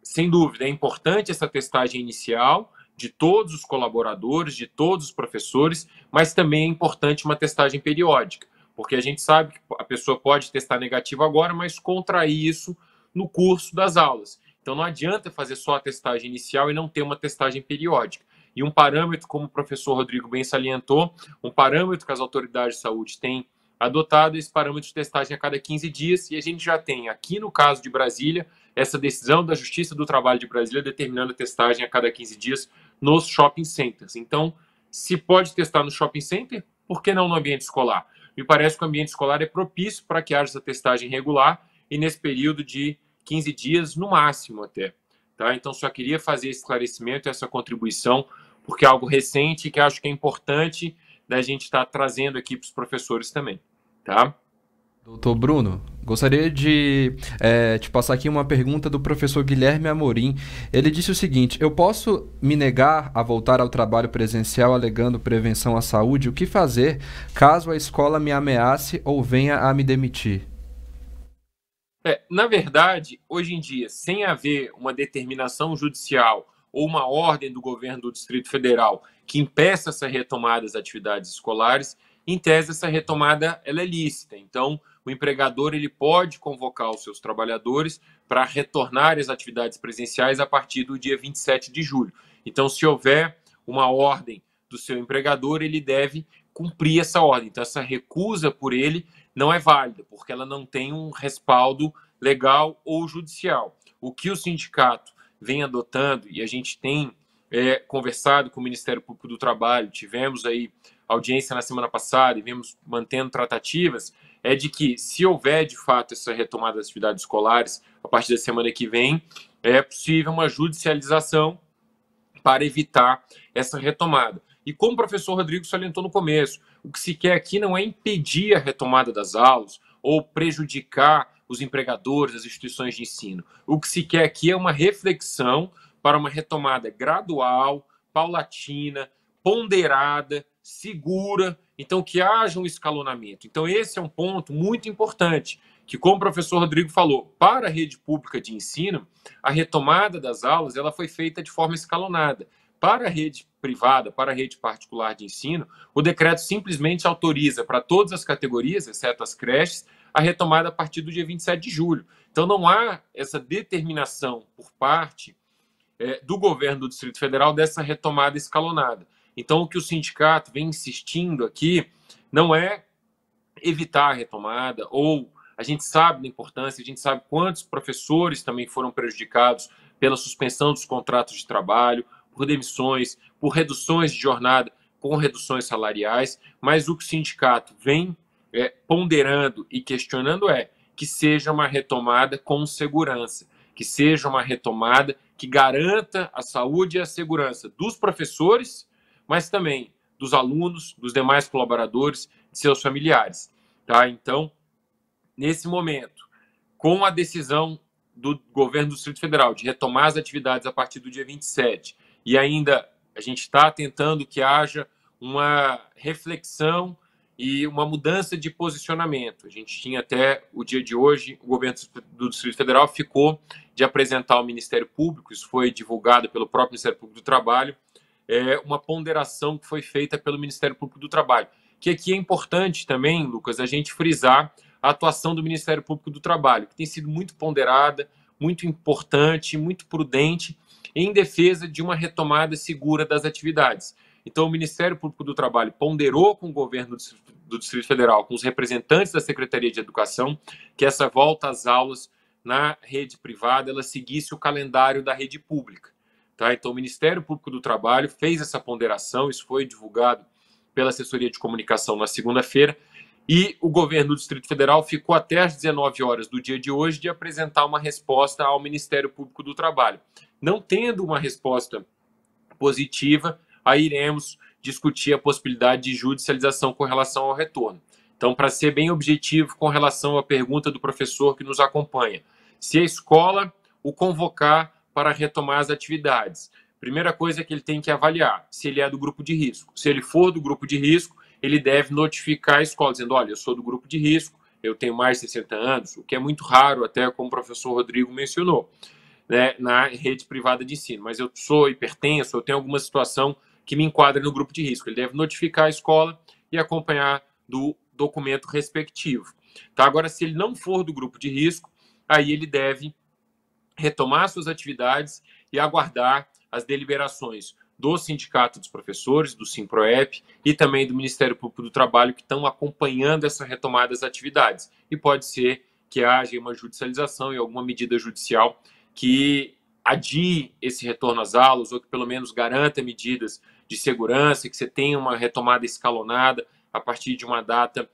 Sem dúvida, é importante essa testagem inicial de todos os colaboradores, de todos os professores, mas também é importante uma testagem periódica, porque a gente sabe que a pessoa pode testar negativo agora, mas contrair isso no curso das aulas. Então não adianta fazer só a testagem inicial e não ter uma testagem periódica. E um parâmetro, como o professor Rodrigo bem salientou, um parâmetro que as autoridades de saúde têm adotado esse parâmetro de testagem a cada 15 dias, e a gente já tem, aqui no caso de Brasília, essa decisão da Justiça do Trabalho de Brasília determinando a testagem a cada 15 dias nos shopping centers. Então, se pode testar no shopping center, por que não no ambiente escolar? Me parece que o ambiente escolar é propício para que haja essa testagem regular e nesse período de 15 dias, no máximo até. Tá? Então, só queria fazer esse esclarecimento, essa contribuição, porque é algo recente e que acho que é importante da gente estar trazendo aqui para os professores também. Tá?
Doutor Bruno, gostaria de te passar aqui uma pergunta do professor Guilherme Amorim. Ele disse o seguinte: eu posso me negar a voltar ao trabalho presencial alegando prevenção à saúde? O que fazer caso a escola me ameace ou venha a me demitir?
Na verdade, hoje em dia, sem haver uma determinação judicial ou uma ordem do governo do Distrito Federal que impeça essa retomada das atividades escolares, em tese, essa retomada ela é lícita. Então, o empregador ele pode convocar os seus trabalhadores para retornar às atividades presenciais a partir do dia 27 de julho. Então, se houver uma ordem do seu empregador, ele deve cumprir essa ordem. Então, essa recusa por ele não é válida, porque ela não tem um respaldo legal ou judicial. O que o sindicato vem adotando, e a gente tem conversado com o Ministério Público do Trabalho, tivemos aí audiência na semana passada e vemos mantendo tratativas, é de que, se houver de fato essa retomada das atividades escolares a partir da semana que vem, é possível uma judicialização para evitar essa retomada. E como o professor Rodrigo salientou no começo, o que se quer aqui não é impedir a retomada das aulas ou prejudicar os empregadores, as instituições de ensino. O que se quer aqui é uma reflexão para uma retomada gradual, paulatina, ponderada, segura, então que haja um escalonamento. Então esse é um ponto muito importante, que como o professor Rodrigo falou, para a rede pública de ensino, a retomada das aulas ela foi feita de forma escalonada. Para a rede privada, para a rede particular de ensino, o decreto simplesmente autoriza para todas as categorias, exceto as creches, a retomada a partir do dia 27 de julho. Então não há essa determinação por parte do governo do Distrito Federal dessa retomada escalonada. Então o que o sindicato vem insistindo aqui não é evitar a retomada, ou a gente sabe da importância, a gente sabe quantos professores também foram prejudicados pela suspensão dos contratos de trabalho, por demissões, por reduções de jornada com reduções salariais, mas o que o sindicato vem ponderando e questionando é que seja uma retomada com segurança, que seja uma retomada que garanta a saúde e a segurança dos professores, mas também dos alunos, dos demais colaboradores, de seus familiares. Tá? Então, nesse momento, com a decisão do governo do Distrito Federal de retomar as atividades a partir do dia 27, e ainda a gente está tentando que haja uma reflexão e uma mudança de posicionamento. A gente tinha até o dia de hoje, o governo do Distrito Federal ficou de apresentar ao Ministério Público, isso foi divulgado pelo próprio Ministério Público do Trabalho, uma ponderação que foi feita pelo Ministério Público do Trabalho. Que aqui é importante também, Lucas, a gente frisar a atuação do Ministério Público do Trabalho, que tem sido muito ponderada, muito importante, muito prudente, em defesa de uma retomada segura das atividades. Então, o Ministério Público do Trabalho ponderou com o governo do Distrito Federal, com os representantes da Secretaria de Educação, que essa volta às aulas na rede privada ela seguisse o calendário da rede pública. Tá? Então, o Ministério Público do Trabalho fez essa ponderação, isso foi divulgado pela assessoria de comunicação na segunda-feira, e o governo do Distrito Federal ficou até às 19 horas do dia de hoje de apresentar uma resposta ao Ministério Público do Trabalho. Não tendo uma resposta positiva, aí iremos discutir a possibilidade de judicialização com relação ao retorno. Então, para ser bem objetivo com relação à pergunta do professor que nos acompanha, se a escola o convocar para retomar as atividades, primeira coisa é que ele tem que avaliar se ele é do grupo de risco. Se ele for do grupo de risco, ele deve notificar a escola, dizendo, olha, eu sou do grupo de risco, eu tenho mais de 60 anos, o que é muito raro, até como o professor Rodrigo mencionou, né, na rede privada de ensino, mas eu sou hipertenso, eu tenho alguma situação que me enquadra no grupo de risco. Ele deve notificar a escola e acompanhar do documento respectivo. Tá? Agora, se ele não for do grupo de risco, aí ele deve retomar suas atividades e aguardar as deliberações do Sindicato dos Professores, do SimProEP e também do Ministério Público do Trabalho, que estão acompanhando essa retomada das atividades. E pode ser que haja uma judicialização e alguma medida judicial que adie esse retorno às aulas ou que pelo menos garanta medidas de segurança, que você tenha uma retomada escalonada a partir de uma data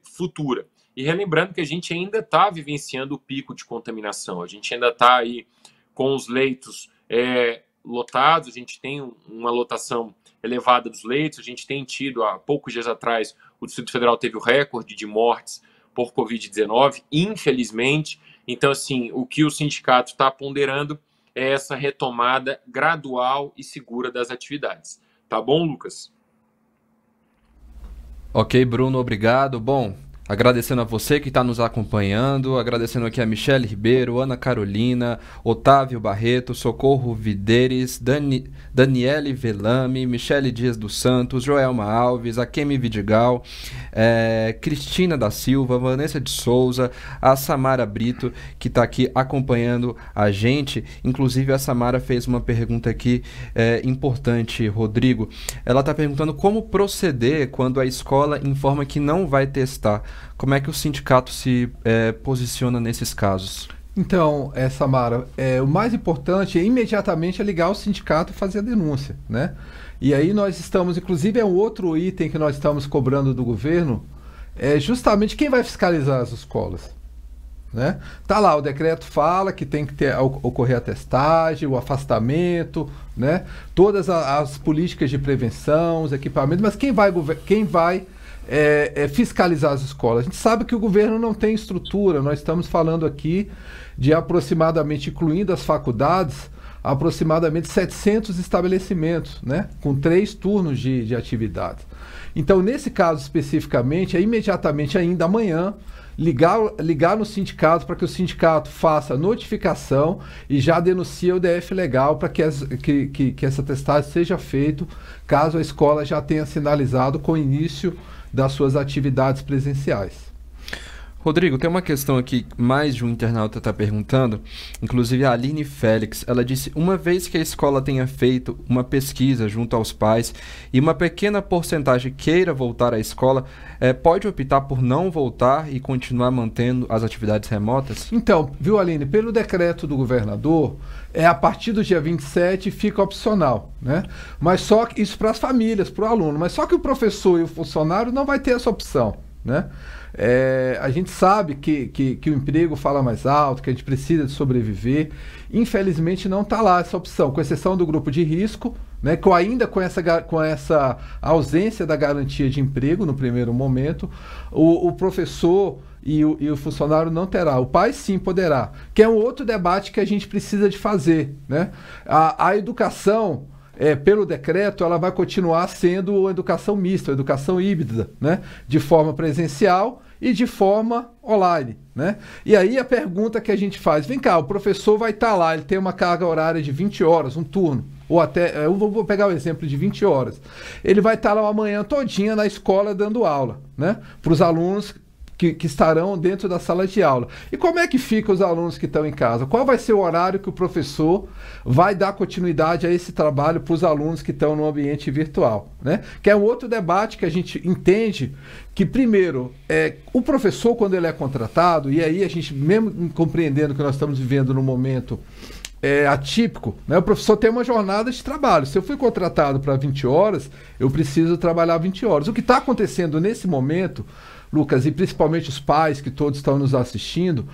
futura. E relembrando que a gente ainda está vivenciando o pico de contaminação, a gente ainda está aí com os leitos lotados, a gente tem uma lotação elevada dos leitos, a gente tem tido, há poucos dias atrás, o Distrito Federal teve o recorde de mortes por Covid-19, infelizmente. Então, assim, o que o sindicato está ponderando é essa retomada gradual e segura das atividades. Tá bom, Lucas?
Ok, Bruno, obrigado. Bom, Agradecendo a você que está nos acompanhando, agradecendo aqui a Michele Ribeiro, Ana Carolina, Otávio Barreto, Socorro Videres, Daniele Velame, Michele Dias dos Santos, Joelma Alves, Akemi Vidigal, Cristina da Silva, Vanessa de Souza, a Samara Brito, que está aqui acompanhando a gente. Inclusive a Samara fez uma pergunta aqui importante, Rodrigo. Ela está perguntando como proceder quando a escola informa que não vai testar. Como é que o sindicato se posiciona nesses casos?
Então, Samara, o mais importante é imediatamente ligar o sindicato e fazer a denúncia, né? E aí nós estamos, inclusive é um outro item que nós estamos cobrando do governo, justamente quem vai fiscalizar as escolas, né? Tá lá, o decreto fala que tem que ocorrer a testagem, o afastamento, né? Todas as políticas de prevenção, os equipamentos, mas quem vai fiscalizar as escolas? A gente sabe que o governo não tem estrutura. Nós estamos falando aqui de aproximadamente, incluindo as faculdades, aproximadamente 700 estabelecimentos, né? Com 3 turnos de atividades. Então, nesse caso especificamente, imediatamente ainda amanhã, ligar no sindicato para que o sindicato faça notificação e já denuncie o DF legal para que essa testagem seja feita, caso a escola já tenha sinalizado com o início das suas atividades presenciais.
Rodrigo, tem uma questão aqui, mais de um internauta está perguntando, inclusive a Aline Félix. Ela disse, uma vez que a escola tenha feito uma pesquisa junto aos pais e uma pequena porcentagem queira voltar à escola, pode optar por não voltar e continuar mantendo as atividades remotas?
Então, viu, Aline, pelo decreto do governador, a partir do dia 27 fica opcional, né? Mas só que isso para as famílias, para o aluno, mas só que o professor e o funcionário não vai ter essa opção, né? A gente sabe que o emprego fala mais alto, que a gente precisa de sobreviver. Infelizmente não está lá essa opção, com exceção do grupo de risco, né, que ainda com essa ausência da garantia de emprego no primeiro momento, o professor e o funcionário não terá. O pai sim poderá, que é um outro debate que a gente precisa de fazer, né? A educação, pelo decreto, ela vai continuar sendo educação mista, educação híbrida, né? De forma presencial e de forma online, né? E aí a pergunta que a gente faz, vem cá, o professor vai estar lá, ele tem uma carga horária de 20 horas, um turno, ou até, eu vou pegar o exemplo de 20 horas. Ele vai estar lá uma manhã todinha na escola dando aula, né? Para os alunos que estarão dentro da sala de aula. E como é que ficam os alunos que estão em casa? Qual vai ser o horário que o professor vai dar continuidade a esse trabalho para os alunos que estão no ambiente virtual, né? Que é um outro debate que a gente entende que, primeiro, o professor, quando ele é contratado, e aí a gente, mesmo compreendendo que nós estamos vivendo num momento atípico, né? O professor tem uma jornada de trabalho. Se eu fui contratado para 20 horas, eu preciso trabalhar 20 horas. O que está acontecendo nesse momento, Lucas, e principalmente os pais que todos estão nos assistindo,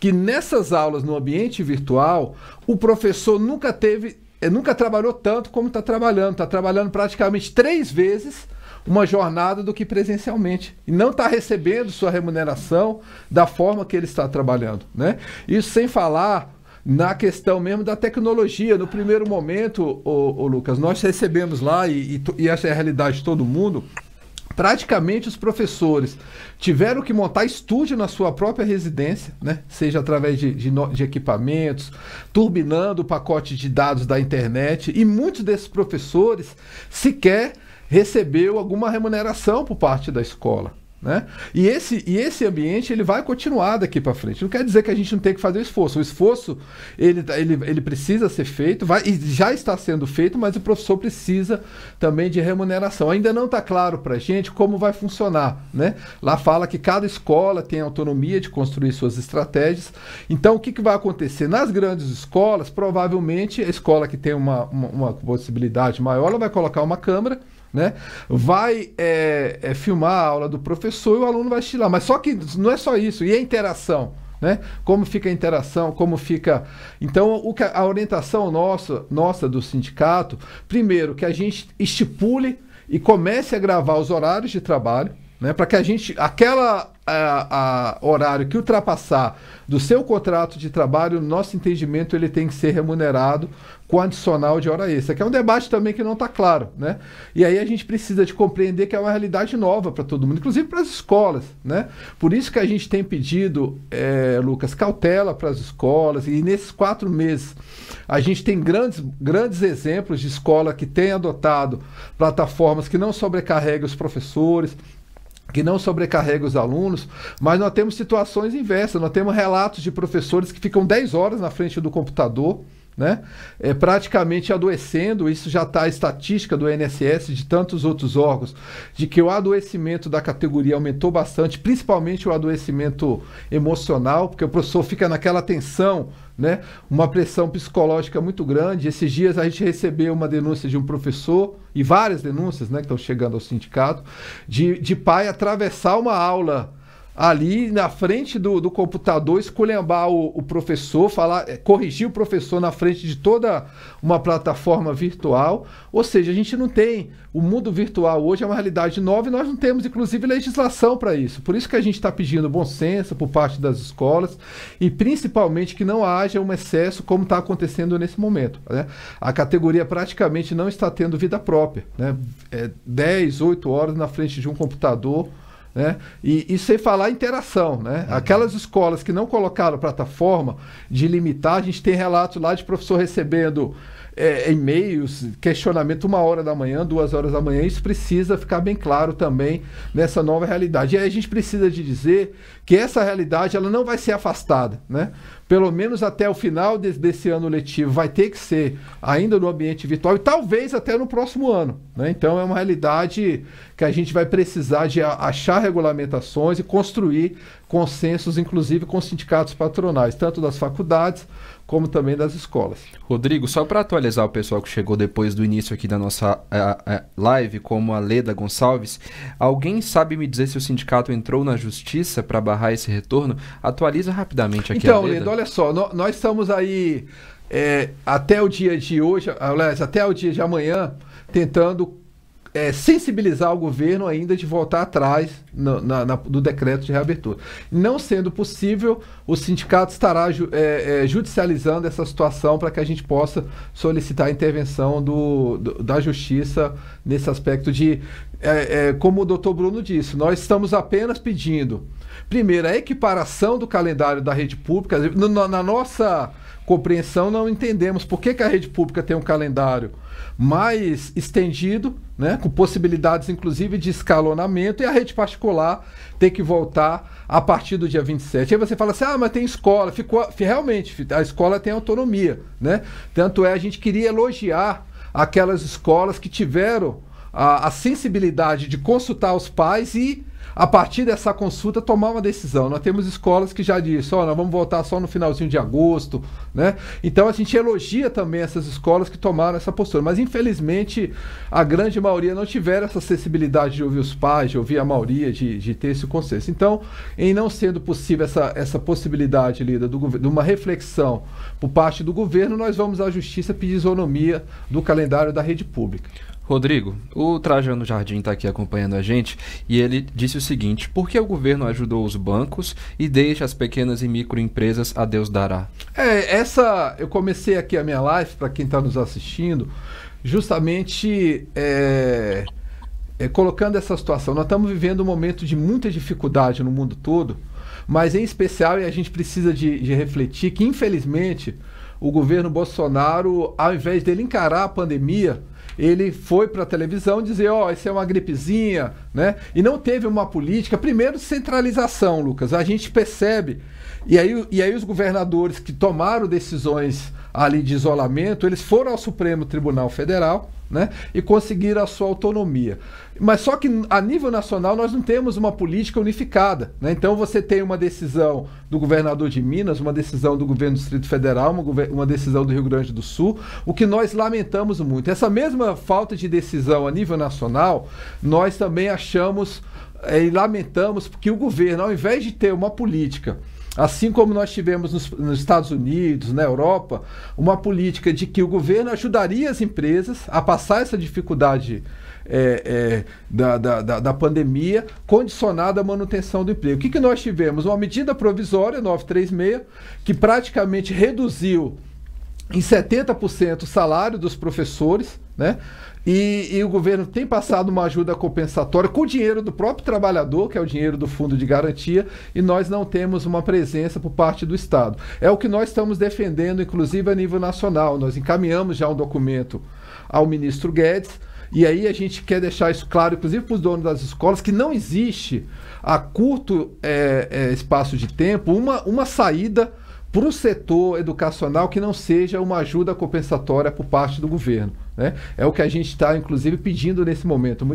que nessas aulas no ambiente virtual, o professor nunca trabalhou tanto como está trabalhando praticamente 3 vezes uma jornada do que presencialmente, e não está recebendo sua remuneração da forma que ele está trabalhando, né? Isso sem falar na questão mesmo da tecnologia. No primeiro momento, Lucas, nós recebemos lá, e essa é a realidade de todo mundo, praticamente os professores tiveram que montar estúdio na sua própria residência, né? Seja através de equipamentos, turbinando o pacote de dados da internet, e muitos desses professores sequer recebeu alguma remuneração por parte da escola, né? E esse ambiente ele vai continuar daqui para frente. Não quer dizer que a gente não tem que fazer o esforço. O esforço ele precisa ser feito, e já está sendo feito, mas o professor precisa também de remuneração. Ainda não está claro para a gente como vai funcionar, né? Lá fala que cada escola tem autonomia de construir suas estratégias. Então o que vai acontecer? Nas grandes escolas, provavelmente a escola que tem uma possibilidade maior, ela vai colocar uma câmera, né? Vai filmar a aula do professor e o aluno vai assistir lá. Mas só que não é só isso, e a interação, né? Como fica a interação, como fica... Então, a orientação nossa do sindicato, primeiro, que a gente estipule e comece a gravar os horários de trabalho, né? Para que a gente, horário que ultrapassar do seu contrato de trabalho, no nosso entendimento, ele tem que ser remunerado com adicional de hora extra, que é um debate também que não está claro, né? E aí a gente precisa de compreender que é uma realidade nova para todo mundo, inclusive para as escolas, né? Por isso que a gente tem pedido, Lucas, cautela para as escolas, e nesses 4 meses a gente tem grandes exemplos de escola que tem adotado plataformas que não sobrecarregam os professores, que não sobrecarrega os alunos, mas nós temos situações inversas, nós temos relatos de professores que ficam 10 horas na frente do computador, né? Praticamente adoecendo. Isso já está a estatística do INSS, de tantos outros órgãos, de que o adoecimento da categoria aumentou bastante, principalmente o adoecimento emocional, porque o professor fica naquela tensão, né? Uma pressão psicológica muito grande. Esses dias a gente recebeu uma denúncia de um professor, e várias denúncias, né, que estão chegando ao sindicato, de pai atravessar uma aula ali na frente do computador, esculhambar o professor, corrigir o professor na frente de toda uma plataforma virtual. Ou seja, a gente não tem... O mundo virtual hoje é uma realidade nova e nós não temos, inclusive, legislação para isso. Por isso que a gente está pedindo bom senso por parte das escolas e, principalmente, que não haja um excesso como está acontecendo nesse momento, né? A categoria praticamente não está tendo vida própria, né? 10, 8 horas na frente de um computador, né? E sem falar interação, né? Aquelas escolas que não colocaram plataforma de limitar, a gente tem relatos lá de professor recebendo e-mails, questionamento 1h da manhã, 2h da manhã. Isso precisa ficar bem claro também nessa nova realidade. E aí a gente precisa de dizer que essa realidade ela não vai ser afastada, né? Pelo menos até o final desse ano letivo vai ter que ser ainda no ambiente virtual e talvez até no próximo ano, né? Então é uma realidade que a gente vai precisar de achar regulamentações e construir consensos, inclusive com sindicatos patronais, tanto das faculdades como também das escolas.
Rodrigo, só para atualizar o pessoal que chegou depois do início aqui da nossa live, como a Leda Gonçalves, alguém sabe me dizer se o sindicato entrou na justiça para barrar esse retorno? Atualiza rapidamente aqui.
Então, Leda, olha só, nós estamos aí até o dia de hoje, aliás, até o dia de amanhã, tentando sensibilizar o governo ainda de voltar atrás do decreto de reabertura. Não sendo possível, o sindicato estará judicializando essa situação para que a gente possa solicitar a intervenção da justiça nesse aspecto de, como o doutor Bruno disse, nós estamos apenas pedindo, primeiro, a equiparação do calendário da rede pública. Na nossa compreensão, não entendemos por que a rede pública tem um calendário mais estendido, né, com possibilidades inclusive de escalonamento, e a rede particular tem que voltar a partir do dia 27. Aí você fala assim, mas tem escola, realmente, a escola tem autonomia, né? Tanto a gente queria elogiar aquelas escolas que tiveram a sensibilidade de consultar os pais e, a partir dessa consulta, tomar uma decisão. Nós temos escolas que já disseram, nós vamos voltar só no finalzinho de agosto, né? Então a gente elogia também essas escolas que tomaram essa postura, mas infelizmente a grande maioria não tiveram essa sensibilidade de ouvir os pais, de ouvir a maioria, de ter esse consenso. Então, em não sendo possível essa possibilidade, Lida, de uma reflexão por parte do governo, nós vamos à justiça pedir isonomia do calendário da rede pública.
Rodrigo, o Trajano Jardim está aqui acompanhando a gente e ele disse o seguinte: por que o governo ajudou os bancos e deixa as pequenas e microempresas a Deus dará?
Eu comecei aqui a minha live, para quem está nos assistindo, justamente colocando essa situação. Nós estamos vivendo um momento de muita dificuldade no mundo todo, mas em especial, e a gente precisa de refletir que, infelizmente, o governo Bolsonaro, ao invés dele encarar a pandemia, ele foi para a televisão dizer, isso é uma gripezinha, né? E não teve uma política, primeiro, centralização, Lucas. A gente percebe, e aí os governadores que tomaram decisões ali de isolamento, eles foram ao Supremo Tribunal Federal, né? E conseguiram a sua autonomia. Mas só que a nível nacional nós não temos uma política unificada, né? Então você tem uma decisão do governador de Minas, uma decisão do governo do Distrito Federal, uma decisão do Rio Grande do Sul, o que nós lamentamos muito. Essa mesma falta de decisão a nível nacional, nós também achamos e lamentamos porque o governo, ao invés de ter uma política Assim como nós tivemos nos Estados Unidos, na Europa, uma política de que o governo ajudaria as empresas a passar essa dificuldade da pandemia, condicionada à manutenção do emprego. O que nós tivemos? Uma medida provisória, 936, que praticamente reduziu em 70% o salário dos professores, né? E o governo tem passado uma ajuda compensatória com o dinheiro do próprio trabalhador, que é o dinheiro do fundo de garantia, e nós não temos uma presença por parte do Estado. É o que nós estamos defendendo, inclusive a nível nacional. Nós encaminhamos já um documento ao ministro Guedes, e aí a gente quer deixar isso claro, inclusive para os donos das escolas, que não existe a curto espaço de tempo uma saída para o setor educacional que não seja uma ajuda compensatória por parte do governo, né? É o que a gente está, inclusive, pedindo nesse momento.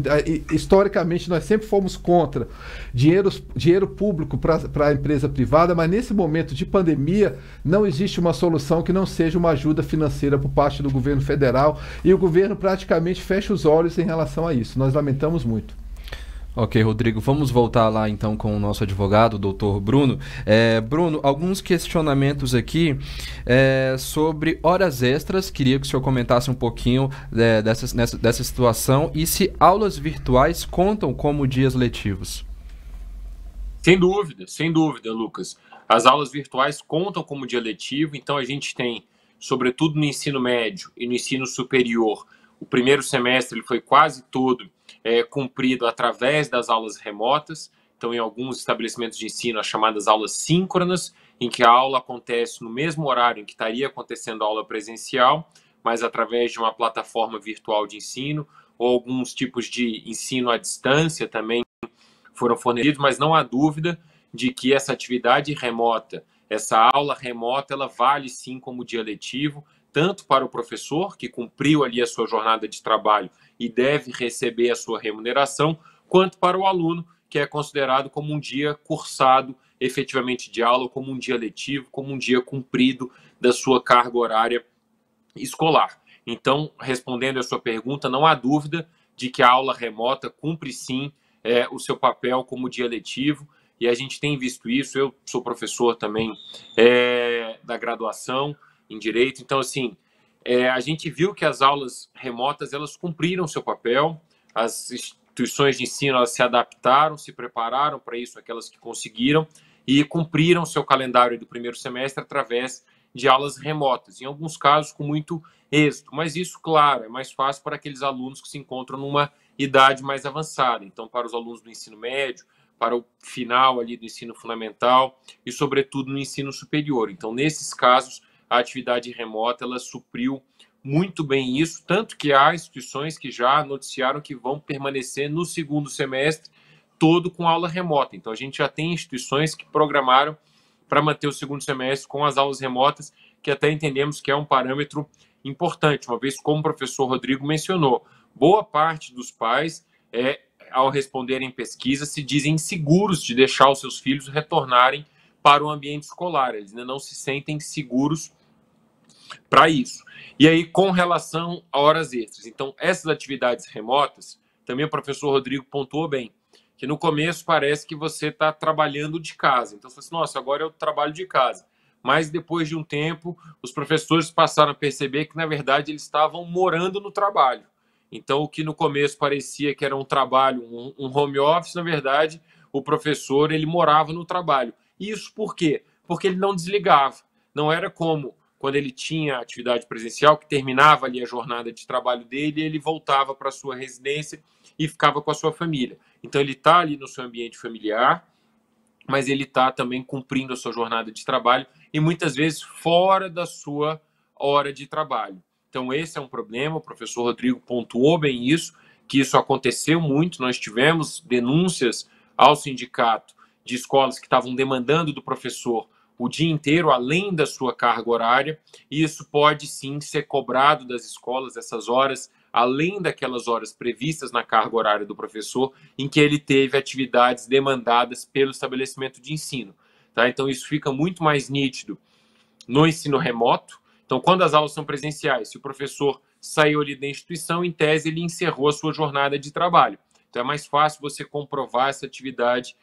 Historicamente, nós sempre fomos contra dinheiro público para a empresa privada, mas nesse momento de pandemia não existe uma solução que não seja uma ajuda financeira por parte do governo federal, e o governo praticamente fecha os olhos em relação a isso. Nós lamentamos muito.
Ok, Rodrigo, vamos voltar lá então com o nosso advogado, o doutor Bruno. Bruno, alguns questionamentos aqui sobre horas extras. Queria que o senhor comentasse um pouquinho dessa situação e se aulas virtuais contam como dias letivos.
Sem dúvida, Lucas. As aulas virtuais contam como dia letivo, então a gente tem, sobretudo no ensino médio e no ensino superior, o primeiro semestre ele foi quase todo cumprido através das aulas remotas. Então, em alguns estabelecimentos de ensino, as chamadas aulas síncronas, em que a aula acontece no mesmo horário em que estaria acontecendo a aula presencial, mas através de uma plataforma virtual de ensino, ou alguns tipos de ensino à distância também foram fornecidos, mas não há dúvida de que essa atividade remota, essa aula remota, ela vale sim como dia letivo, tanto para o professor, que cumpriu ali a sua jornada de trabalho e deve receber a sua remuneração, quanto para o aluno, que é considerado como um dia cursado efetivamente de aula, como um dia letivo, como um dia cumprido da sua carga horária escolar. Então, respondendo a sua pergunta, não há dúvida de que a aula remota cumpre sim o seu papel como dia letivo, e a gente tem visto isso. Eu sou professor também da graduação em Direito, então, assim, a gente viu que as aulas remotas, elas cumpriram seu papel, as instituições de ensino, elas se adaptaram, se prepararam para isso, aquelas que conseguiram, e cumpriram seu calendário do primeiro semestre através de aulas remotas, em alguns casos com muito êxito, mas isso, claro, é mais fácil para aqueles alunos que se encontram numa idade mais avançada. Então, para os alunos do ensino médio, para o final ali do ensino fundamental e, sobretudo, no ensino superior. Então, nesses casos, a atividade remota, ela supriu muito bem isso, tanto que há instituições que já noticiaram que vão permanecer no segundo semestre todo com aula remota. Então, a gente já tem instituições que programaram para manter o segundo semestre com as aulas remotas, que até entendemos que é um parâmetro importante, uma vez, como o professor Rodrigo mencionou, boa parte dos pais, ao responderem pesquisas, se dizem seguros de deixar os seus filhos retornarem para o ambiente escolar. Eles ainda não se sentem seguros para isso. E aí, com relação a horas extras, então, essas atividades remotas, também o professor Rodrigo pontuou bem, que no começo parece que você está trabalhando de casa. Então, você fala assim, nossa, agora eu trabalho de casa. Mas depois de um tempo, os professores passaram a perceber que, na verdade, eles estavam morando no trabalho. Então, o que no começo parecia que era um trabalho, um home office, na verdade, o professor, ele morava no trabalho. Isso por quê? Porque ele não desligava. Não era como quando ele tinha atividade presencial, que terminava ali a jornada de trabalho dele, ele voltava para a sua residência e ficava com a sua família. Então, ele está ali no seu ambiente familiar, mas ele está também cumprindo a sua jornada de trabalho e muitas vezes fora da sua hora de trabalho. Então, esse é um problema, o professor Rodrigo pontuou bem isso, que isso aconteceu muito. Nós tivemos denúncias ao sindicato de escolas que estavam demandando do professor o dia inteiro, além da sua carga horária, e isso pode sim ser cobrado das escolas, essas horas, além daquelas horas previstas na carga horária do professor, em que ele teve atividades demandadas pelo estabelecimento de ensino. Tá? Então, isso fica muito mais nítido no ensino remoto. Então, quando as aulas são presenciais, se o professor saiu ali da instituição, em tese, ele encerrou a sua jornada de trabalho. Então, é mais fácil você comprovar essa atividade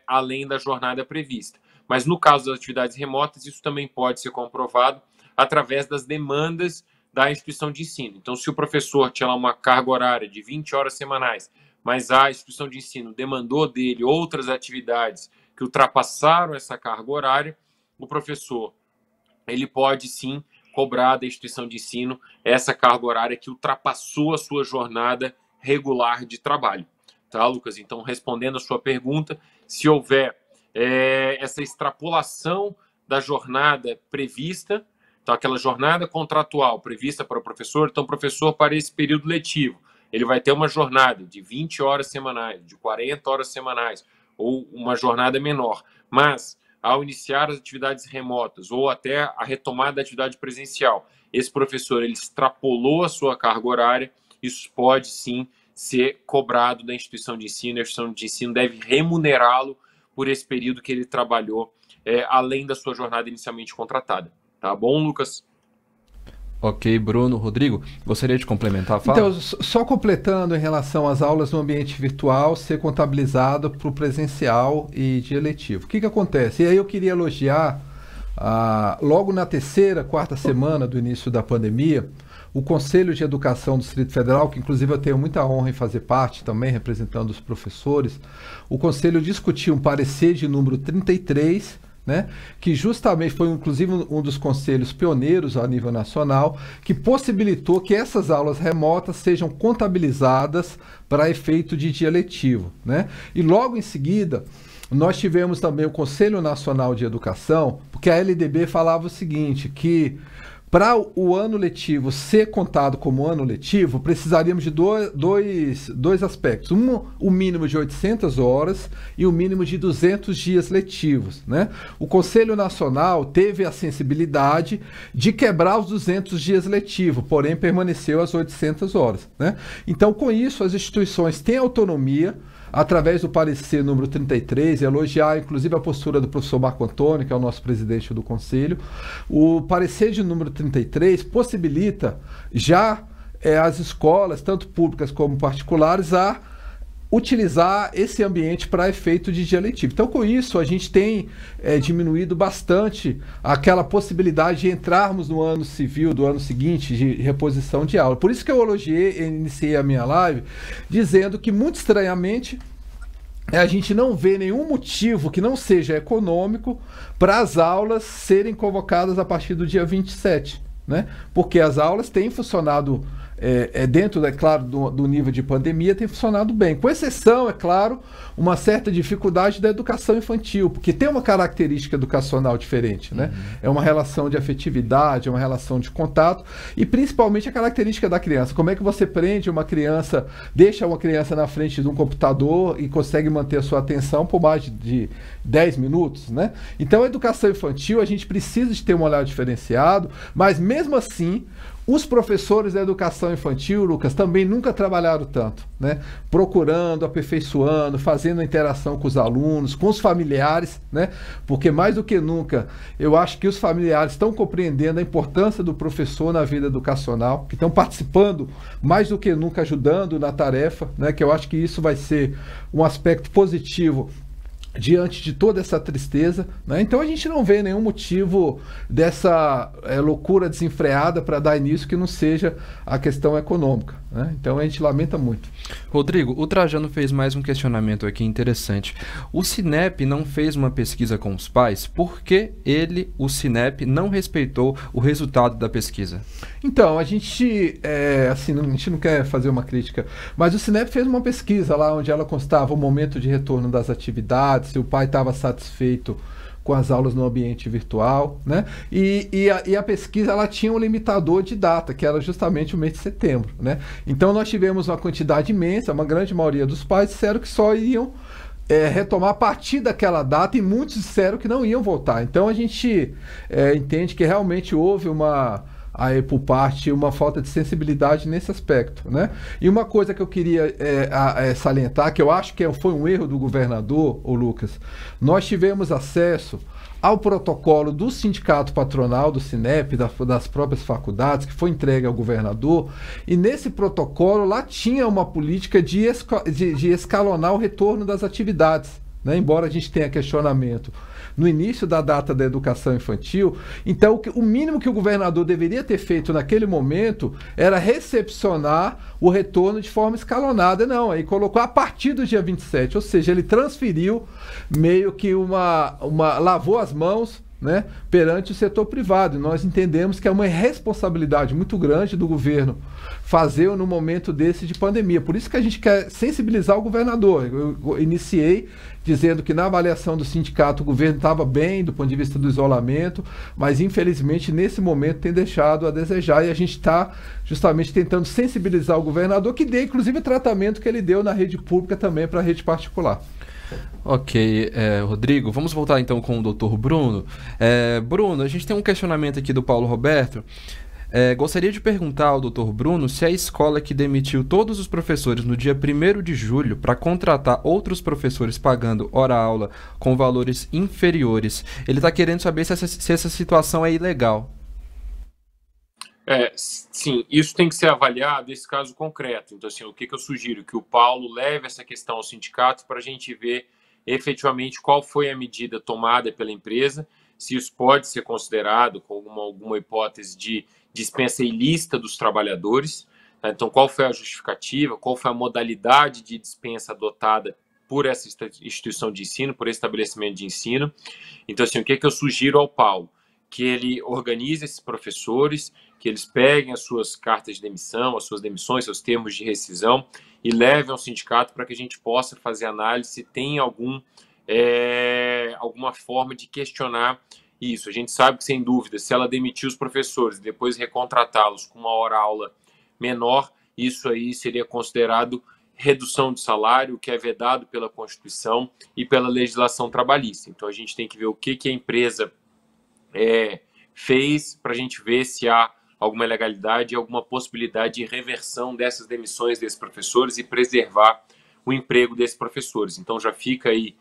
além da jornada prevista. Mas no caso das atividades remotas, isso também pode ser comprovado através das demandas da instituição de ensino. Então, se o professor tinha lá uma carga horária de 20 horas semanais, mas a instituição de ensino demandou dele outras atividades que ultrapassaram essa carga horária, o professor ele pode sim cobrar da instituição de ensino essa carga horária que ultrapassou a sua jornada regular de trabalho. Tá, Lucas? Então, respondendo a sua pergunta, se houver essa extrapolação da jornada prevista, então aquela jornada contratual prevista para o professor, então o professor para esse período letivo, ele vai ter uma jornada de 20 horas semanais, de 40 horas semanais, ou uma jornada menor, mas ao iniciar as atividades remotas ou até a retomada da atividade presencial, esse professor ele extrapolou a sua carga horária, isso pode sim ser cobrado da instituição de ensino, a instituição de ensino deve remunerá-lo por esse período que ele trabalhou, além da sua jornada inicialmente contratada. Tá bom, Lucas?
Ok, Bruno. Rodrigo, gostaria de complementar a fala?
Então, só completando em relação às aulas no ambiente virtual ser contabilizado para o presencial e dia letivo. O que acontece? E aí eu queria elogiar, logo na terceira, quarta semana do início da pandemia, o Conselho de Educação do Distrito Federal, que inclusive eu tenho muita honra em fazer parte também, representando os professores, o Conselho discutiu um parecer de número 33, né, que justamente foi inclusive um dos conselhos pioneiros a nível nacional, que possibilitou que essas aulas remotas sejam contabilizadas para efeito de dia letivo, né? E logo em seguida, nós tivemos também o Conselho Nacional de Educação, porque a LDB falava o seguinte, que para o ano letivo ser contado como ano letivo, precisaríamos de dois aspectos. O mínimo de 800 horas e o mínimo de 200 dias letivos, né? O Conselho Nacional teve a sensibilidade de quebrar os 200 dias letivos, porém permaneceu as 800 horas, né? Então, com isso, as instituições têm autonomia, através do parecer número 33, elogiar inclusive a postura do professor Marco Antônio, que é o nosso presidente do Conselho. O parecer de número 33 possibilita já as escolas, tanto públicas como particulares, a utilizar esse ambiente para efeito de dia letivo. Então, com isso, a gente tem diminuído bastante aquela possibilidade de entrarmos no ano civil do ano seguinte, de reposição de aula. Por isso que eu iniciei a minha live dizendo que, muito estranhamente, a gente não vê nenhum motivo que não seja econômico para as aulas serem convocadas a partir do dia 27, né? Porque as aulas têm funcionado dentro, é claro, do nível de pandemia, tem funcionado bem. Com exceção, é claro, uma certa dificuldade da educação infantil, porque tem uma característica educacional diferente, né? É uma relação de afetividade, é uma relação de contato e principalmente a característica da criança. Como é que você prende uma criança, deixa uma criança na frente de um computador e consegue manter a sua atenção por mais de 10 minutos, né? Então, a educação infantil, a gente precisa de ter um olhar diferenciado, mas mesmo assim, os professores da educação infantil, Lucas, também nunca trabalharam tanto, né? Procurando, aperfeiçoando, fazendo a interação com os alunos, com os familiares, né? Porque mais do que nunca, eu acho que os familiares estão compreendendo a importância do professor na vida educacional, que estão participando mais do que nunca, ajudando na tarefa, né? Que eu acho que isso vai ser um aspecto positivo diante de toda essa tristeza, né? Então a gente não vê nenhum motivo dessa loucura desenfreada para dar início que não seja a questão econômica, né? Então a gente lamenta muito.
Rodrigo, o Trajano fez mais um questionamento aqui interessante. O Cinep não fez uma pesquisa com os pais, por que o Cinep, não respeitou o resultado da pesquisa? Então,
a gente não quer fazer uma crítica, mas o Cinep fez uma pesquisa lá onde ela constava o momento de retorno das atividades, se o pai estava satisfeito com as aulas no ambiente virtual, né? E a pesquisa ela tinha um limitador de data, que era justamente o mês de setembro, né? Então nós tivemos uma quantidade imensa, uma grande maioria dos pais disseram que só iriam retomar a partir daquela data e muitos disseram que não iam voltar. Então a gente entende que realmente houve por parte uma falta de sensibilidade nesse aspecto, né? E uma coisa que eu queria salientar, que eu acho que foi um erro do governador, Lucas, nós tivemos acesso ao protocolo do sindicato patronal do Cinep, das próprias faculdades, que foi entregue ao governador, e nesse protocolo lá tinha uma política de escalonar o retorno das atividades, né? Embora a gente tenha questionamento no início da data da educação infantil. Então, o mínimo que o governador deveria ter feito naquele momento era recepcionar o retorno de forma escalonada. Não, aí colocou a partir do dia 27, ou seja, ele transferiu meio que lavou as mãos, né, perante o setor privado. E nós entendemos que é uma responsabilidade muito grande do governo fazer no momento desse de pandemia. Por isso que a gente quer sensibilizar o governador. Eu iniciei dizendo que na avaliação do sindicato o governo estava bem do ponto de vista do isolamento, mas infelizmente nesse momento tem deixado a desejar, e a gente está justamente tentando sensibilizar o governador, que dê inclusive o tratamento que ele deu na rede pública também para a rede particular.
Ok, Rodrigo, vamos voltar então com o doutor Bruno. Bruno, a gente tem um questionamento aqui do Paulo Roberto. Gostaria de perguntar ao doutor Bruno se a escola que demitiu todos os professores no dia 1º de julho para contratar outros professores pagando hora-aula com valores inferiores, ele está querendo saber se essa situação é ilegal.
Sim, isso tem que ser avaliado nesse caso concreto. Então, assim, o que eu sugiro? Que o Paulo leve essa questão ao sindicato para a gente ver efetivamente qual foi a medida tomada pela empresa, se isso pode ser considerado como alguma hipótese de dispensa ilícita dos trabalhadores. Tá? Então, qual foi a justificativa, qual foi a modalidade de dispensa adotada por essa instituição de ensino, por esse estabelecimento de ensino. Então, assim, o que eu sugiro ao Paulo? Que ele organize esses professores, que eles peguem as suas cartas de demissão, as suas demissões, seus termos de rescisão e levem ao sindicato para que a gente possa fazer análise se tem alguma forma de questionar isso. A gente sabe que, sem dúvida, se ela demitir os professores e depois recontratá-los com uma hora-aula menor, isso aí seria considerado redução de salário, que é vedado pela Constituição e pela legislação trabalhista. Então, a gente tem que ver o que a empresa fez para a gente ver se há alguma ilegalidade e alguma possibilidade de reversão dessas demissões desses professores e preservar o emprego desses professores. Então já fica aí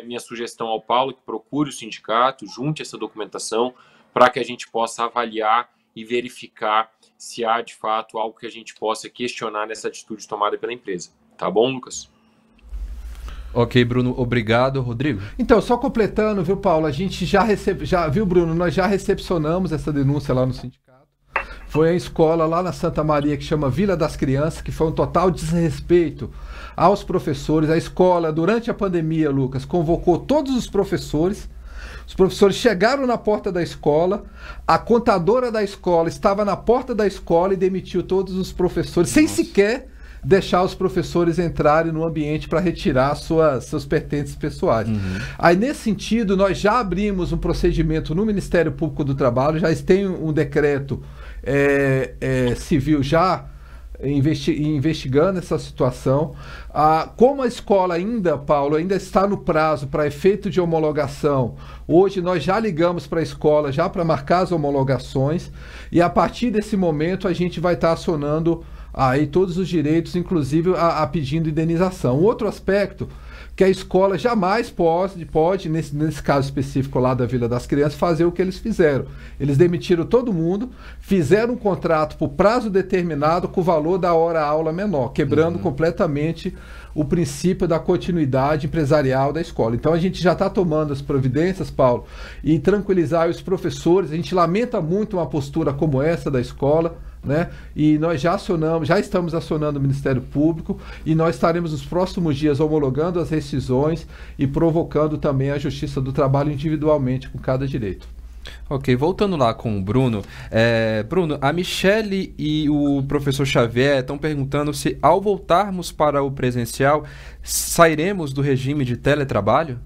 minha sugestão ao Paulo, que procure o sindicato, junte essa documentação para que a gente possa avaliar e verificar se há de fato algo que a gente possa questionar nessa atitude tomada pela empresa. Tá bom, Lucas?
Ok, Bruno, obrigado. Rodrigo?
Então, só completando, viu, Paulo? A gente viu, Bruno, nós já recepcionamos essa denúncia lá no sindicato. Foi a escola lá na Santa Maria que chama Vila das Crianças, que foi um total desrespeito aos professores. A escola, durante a pandemia, Lucas, convocou todos os professores. Os professores chegaram na porta da escola, a contadora da escola estava na porta da escola e demitiu todos os professores, sem sequer deixar os professores entrarem no ambiente para retirar seus pertences pessoais. Aí, nesse sentido, nós já abrimos um procedimento no Ministério Público do Trabalho, já tem um decreto civil já investigando essa situação. Como a escola ainda, Paulo, ainda está no prazo para efeito de homologação, hoje nós já ligamos para a escola já para marcar as homologações, e a partir desse momento a gente vai estar acionando aí todos os direitos, inclusive pedindo indenização. Outro aspecto que a escola jamais pode nesse caso específico lá da Vila das Crianças, fazer o que eles fizeram. Eles demitiram todo mundo, fizeram um contrato por prazo determinado com o valor da hora-aula menor, quebrando completamente o princípio da continuidade empresarial da escola. Então a gente já está tomando as providências, Paulo, e tranquilizar os professores. A gente lamenta muito uma postura como essa da escola, né? E nós já estamos acionando o Ministério Público, e nós estaremos nos próximos dias homologando as rescisões e provocando também a Justiça do Trabalho individualmente com cada direito.
Ok, voltando lá com o Bruno. Bruno, a Michele e o professor Xavier estão perguntando se, ao voltarmos para o presencial, sairemos do regime de teletrabalho?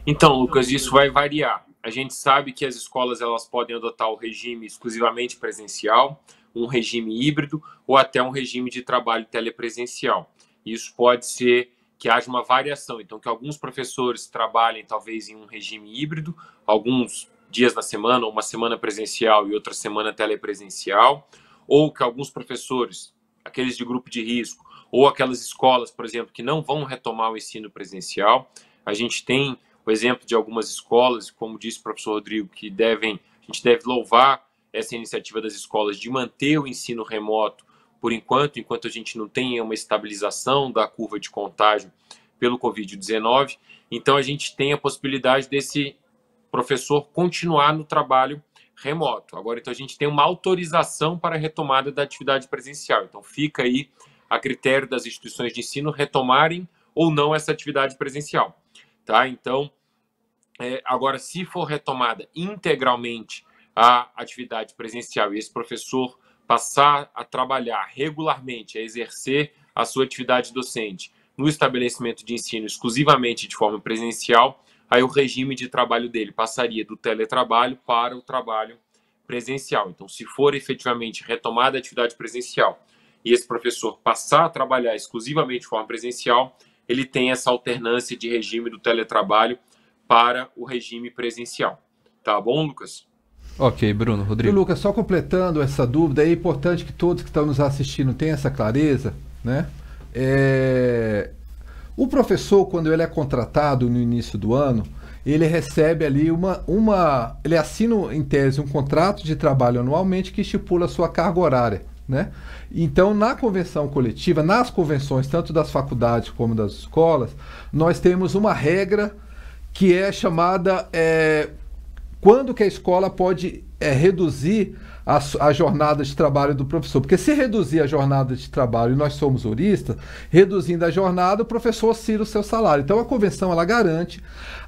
Então, Lucas, isso vai variar. A gente sabe que as escolas elas podem adotar o regime exclusivamente presencial, um regime híbrido ou até um regime de trabalho telepresencial. Isso pode ser que haja uma variação, então que alguns professores trabalhem talvez em um regime híbrido, alguns dias na semana, uma semana presencial e outra semana telepresencial, ou que alguns professores, aqueles de grupo de risco, ou aquelas escolas, por exemplo, que não vão retomar o ensino presencial. A gente tem o exemplo de algumas escolas, como disse o professor Rodrigo, que a gente deve louvar essa iniciativa das escolas de manter o ensino remoto por enquanto a gente não tem uma estabilização da curva de contágio pelo Covid-19. Então, a gente tem a possibilidade desse professor continuar no trabalho remoto. Agora, então, a gente tem uma autorização para a retomada da atividade presencial. Então, fica aí a critério das instituições de ensino retomarem ou não essa atividade presencial. Tá? Então, agora, se for retomada integralmente a atividade presencial e esse professor passar a trabalhar regularmente, a exercer a sua atividade docente no estabelecimento de ensino exclusivamente de forma presencial, aí o regime de trabalho dele passaria do teletrabalho para o trabalho presencial. Então, se for efetivamente retomada a atividade presencial e esse professor passar a trabalhar exclusivamente de forma presencial, ele tem essa alternância de regime do teletrabalho para o regime presencial. Tá bom, Lucas?
Ok, Bruno. Rodrigo.
E, Lucas, só completando essa dúvida, é importante que todos que estão nos assistindo tenham essa clareza, né? O professor, quando ele é contratado no início do ano, ele recebe ali ele assina em tese um contrato de trabalho anualmente que estipula a sua carga horária, né? Então, na convenção coletiva, nas convenções, tanto das faculdades como das escolas, nós temos uma regra que é chamada quando que a escola pode reduzir a jornada de trabalho do professor. Porque se reduzir a jornada de trabalho, e nós somos juristas, reduzindo a jornada, o professor oscila o seu salário. Então, a convenção ela garante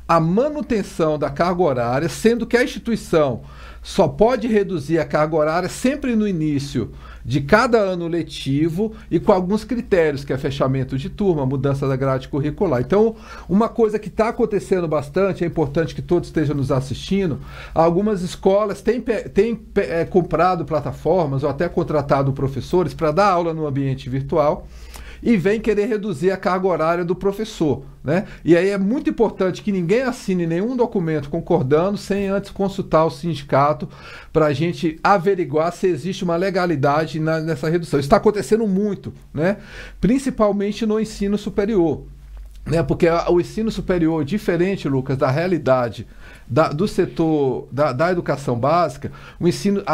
a manutenção da carga horária, sendo que a instituição só pode reduzir a carga horária sempre no início de cada ano letivo e com alguns critérios, que é fechamento de turma, mudança da grade curricular. Então, uma coisa que está acontecendo bastante, é importante que todos estejam nos assistindo, algumas escolas têm comprado plataformas ou até contratado professores para dar aula no ambiente virtual e vem querer reduzir a carga horária do professor, né? E aí é muito importante que ninguém assine nenhum documento concordando sem antes consultar o sindicato para a gente averiguar se existe uma legalidade nessa redução. Isso está acontecendo muito, né? Principalmente no ensino superior, né? Porque o ensino superior, diferente, Lucas, da realidade do setor da educação básica, o ensino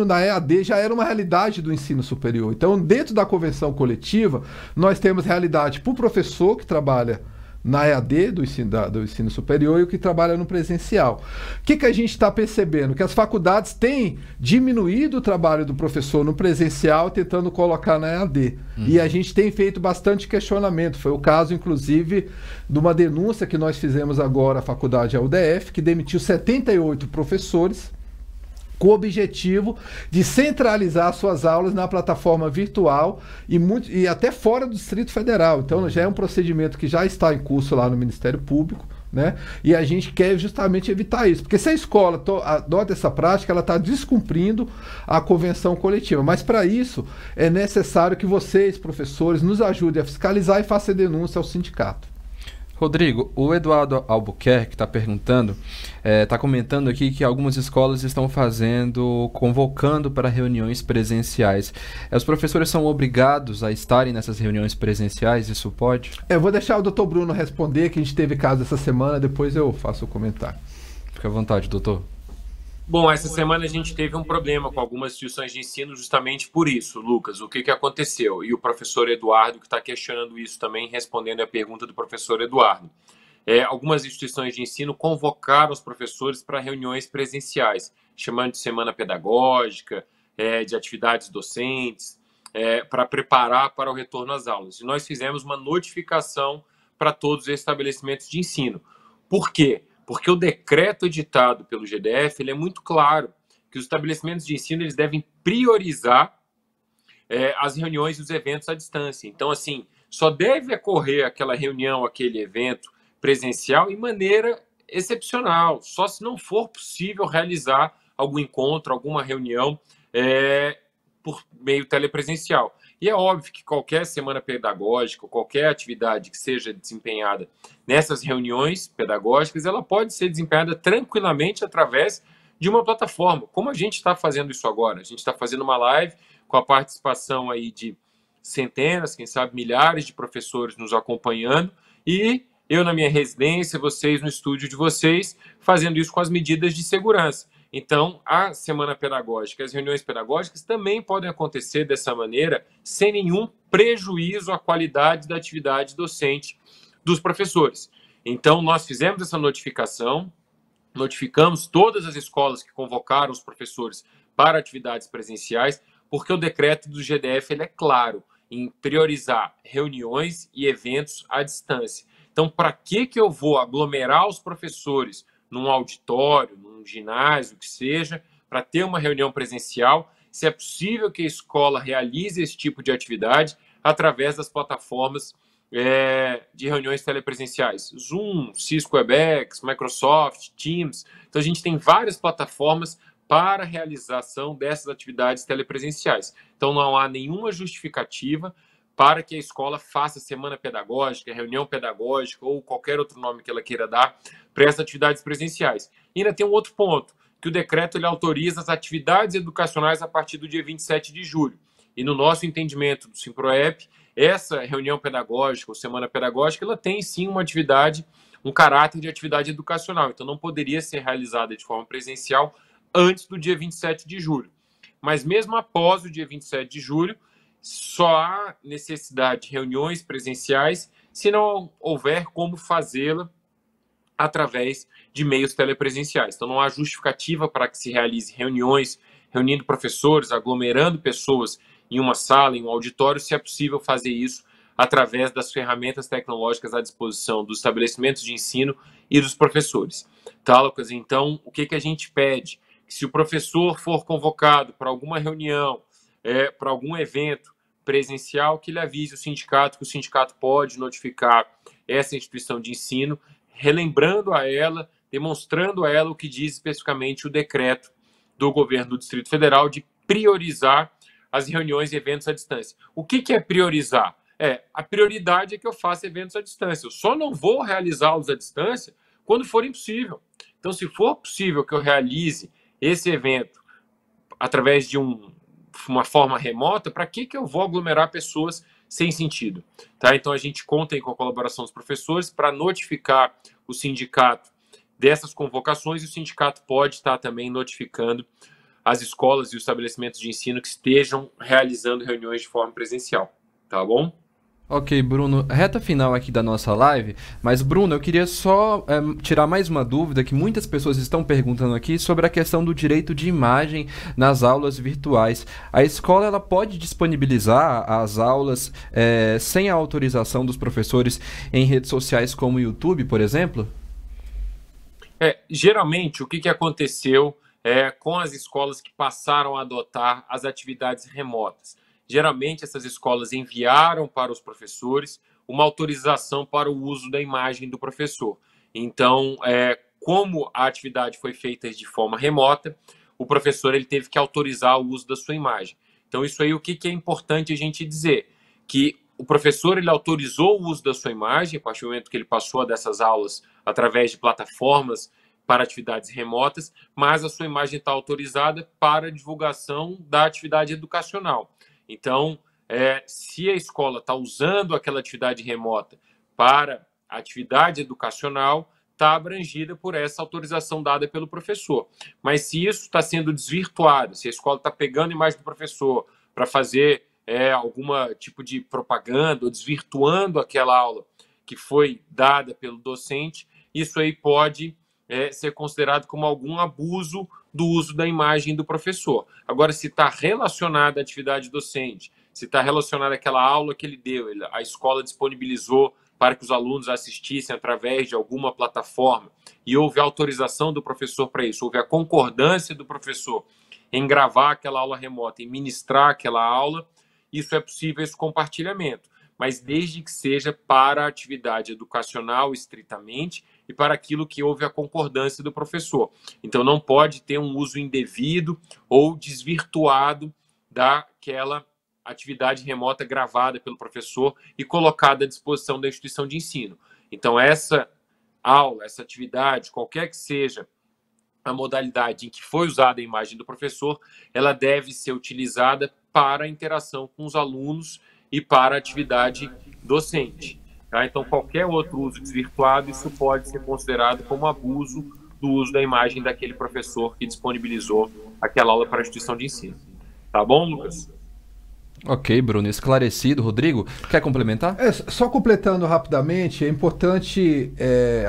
na EAD já era uma realidade do ensino superior. Então, dentro da convenção coletiva, nós temos realidade para o professor que trabalha na EAD do ensino superior e o que trabalha no presencial. O que a gente está percebendo? Que as faculdades têm diminuído o trabalho do professor no presencial, tentando colocar na EAD. E a gente tem feito bastante questionamento. Foi o caso, inclusive, de uma denúncia que nós fizemos agora à faculdade UDF, que demitiu 78 professores, com o objetivo de centralizar suas aulas na plataforma virtual e até fora do Distrito Federal. Então, já é um procedimento que já está em curso lá no Ministério Público, né? E a gente quer justamente evitar isso. Porque se a escola adota essa prática, ela está descumprindo a convenção coletiva. Mas, para isso, é necessário que vocês, professores, nos ajudem a fiscalizar e façam denúncia ao sindicato.
Rodrigo, o Eduardo Albuquerque está perguntando, está comentando aqui que algumas escolas estão convocando para reuniões presenciais. Os professores são obrigados a estarem nessas reuniões presenciais? Isso pode?
Eu vou deixar o doutor Bruno responder, que a gente teve caso essa semana, depois eu faço o comentário.
Fique à vontade, doutor.
Bom, essa semana a gente teve um problema com algumas instituições de ensino justamente por isso, Lucas. O que aconteceu? E o professor Eduardo que está questionando isso também, respondendo a pergunta do professor Eduardo. Algumas instituições de ensino convocaram os professores para reuniões presenciais, chamando de semana pedagógica, de atividades docentes, para preparar para o retorno às aulas. E nós fizemos uma notificação para todos os estabelecimentos de ensino. Por quê? Porque o decreto editado pelo GDF ele é muito claro que os estabelecimentos de ensino eles devem priorizar as reuniões e os eventos à distância. Então, assim, só deve ocorrer aquela reunião, aquele evento presencial em maneira excepcional, só se não for possível realizar algum encontro, alguma reunião por meio telepresencial. E é óbvio que qualquer semana pedagógica, qualquer atividade que seja desempenhada nessas reuniões pedagógicas, ela pode ser desempenhada tranquilamente através de uma plataforma, como a gente está fazendo isso agora. A gente está fazendo uma live com a participação aí de centenas, quem sabe milhares de professores nos acompanhando e eu na minha residência, vocês no estúdio de vocês, fazendo isso com as medidas de segurança. Então, a semana pedagógica, as reuniões pedagógicas também podem acontecer dessa maneira, sem nenhum prejuízo à qualidade da atividade docente dos professores. Então, nós fizemos essa notificação, notificamos todas as escolas que convocaram os professores para atividades presenciais, porque o decreto do GDF ele é claro em priorizar reuniões e eventos à distância. Então, para que eu vou aglomerar os professores num auditório, num ginásio, que seja, para ter uma reunião presencial, se é possível que a escola realize esse tipo de atividade através das plataformas de reuniões telepresenciais? Zoom, Cisco Webex, Microsoft, Teams. Então, a gente tem várias plataformas para a realização dessas atividades telepresenciais. Então, não há nenhuma justificativa para que a escola faça semana pedagógica, reunião pedagógica ou qualquer outro nome que ela queira dar para essas atividades presenciais. E ainda tem um outro ponto, que o decreto ele autoriza as atividades educacionais a partir do dia 27 de julho. E no nosso entendimento do Simproep, essa reunião pedagógica ou semana pedagógica, ela tem sim uma atividade, um caráter de atividade educacional. Então, não poderia ser realizada de forma presencial antes do dia 27 de julho. Mas mesmo após o dia 27 de julho, só há necessidade de reuniões presenciais se não houver como fazê-la através de meios telepresenciais. Então, não há justificativa para que se realize reuniões, reunindo professores, aglomerando pessoas em uma sala, em um auditório, se é possível fazer isso através das ferramentas tecnológicas à disposição dos estabelecimentos de ensino e dos professores. Tá, Lucas? Então, o que a gente pede? Que se o professor for convocado para alguma reunião, para algum evento presencial, que ele avise o sindicato, que o sindicato pode notificar essa instituição de ensino, relembrando a ela, demonstrando a ela o que diz especificamente o decreto do governo do Distrito Federal de priorizar as reuniões e eventos à distância. O que é priorizar? A prioridade é que eu faça eventos à distância. Eu só não vou realizá-los à distância quando for impossível. Então, se for possível que eu realize esse evento através de uma forma remota, para que eu vou aglomerar pessoas sem sentido? Tá? Então, a gente conta aí com a colaboração dos professores para notificar o sindicato dessas convocações, e o sindicato pode estar também notificando as escolas e os estabelecimentos de ensino que estejam realizando reuniões de forma presencial. Tá bom?
Ok, Bruno, reta final aqui da nossa live, mas Bruno, eu queria só tirar mais uma dúvida que muitas pessoas estão perguntando aqui sobre a questão do direito de imagem nas aulas virtuais. A escola ela pode disponibilizar as aulas sem a autorização dos professores em redes sociais como o YouTube, por exemplo?
Geralmente, o que aconteceu com as escolas que passaram a adotar as atividades remotas? Geralmente, essas escolas enviaram para os professores uma autorização para o uso da imagem do professor. Então, como a atividade foi feita de forma remota, o professor ele teve que autorizar o uso da sua imagem. Então, isso aí, o que é importante a gente dizer? Que o professor ele autorizou o uso da sua imagem, a partir do momento que ele passou dessas aulas através de plataformas para atividades remotas, mas a sua imagem está autorizada para divulgação da atividade educacional. Então, se a escola está usando aquela atividade remota para atividade educacional, está abrangida por essa autorização dada pelo professor. Mas se isso está sendo desvirtuado, se a escola está pegando a imagem do professor para fazer algum tipo de propaganda ou desvirtuando aquela aula que foi dada pelo docente, isso aí pode ser considerado como algum abuso do uso da imagem do professor. Agora, se está relacionada à atividade docente, se está relacionada àquela aula que ele deu, a escola disponibilizou para que os alunos assistissem através de alguma plataforma e houve autorização do professor para isso, houve a concordância do professor em gravar aquela aula remota, em ministrar aquela aula, isso é possível, esse compartilhamento, mas desde que seja para a atividade educacional estritamente e para aquilo que houve a concordância do professor. Então, não pode ter um uso indevido ou desvirtuado daquela atividade remota gravada pelo professor e colocada à disposição da instituição de ensino. Então, essa aula, essa atividade, qualquer que seja a modalidade em que foi usada a imagem do professor, ela deve ser utilizada para a interação com os alunos e para a atividade docente. Tá? Então, qualquer outro uso desvirtuado, isso pode ser considerado como abuso do uso da imagem daquele professor que disponibilizou aquela aula para a instituição de ensino. Tá bom, Lucas?
Ok, Bruno, esclarecido. Rodrigo, quer complementar?
Só completando rapidamente, é importante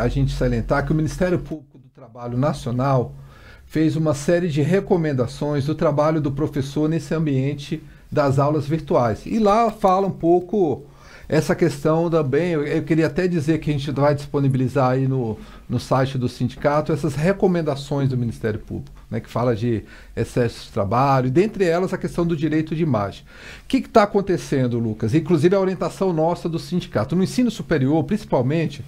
a gente salientar que o Ministério Público do Trabalho Nacional fez uma série de recomendações do trabalho do professor nesse ambiente das aulas virtuais. E lá fala um pouco essa questão também, eu queria até dizer que a gente vai disponibilizar aí no site do sindicato essas recomendações do Ministério Público, né, que fala de excesso de trabalho, e dentre elas a questão do direito de imagem. O que está acontecendo, Lucas? Inclusive a orientação nossa do sindicato. No ensino superior, principalmente,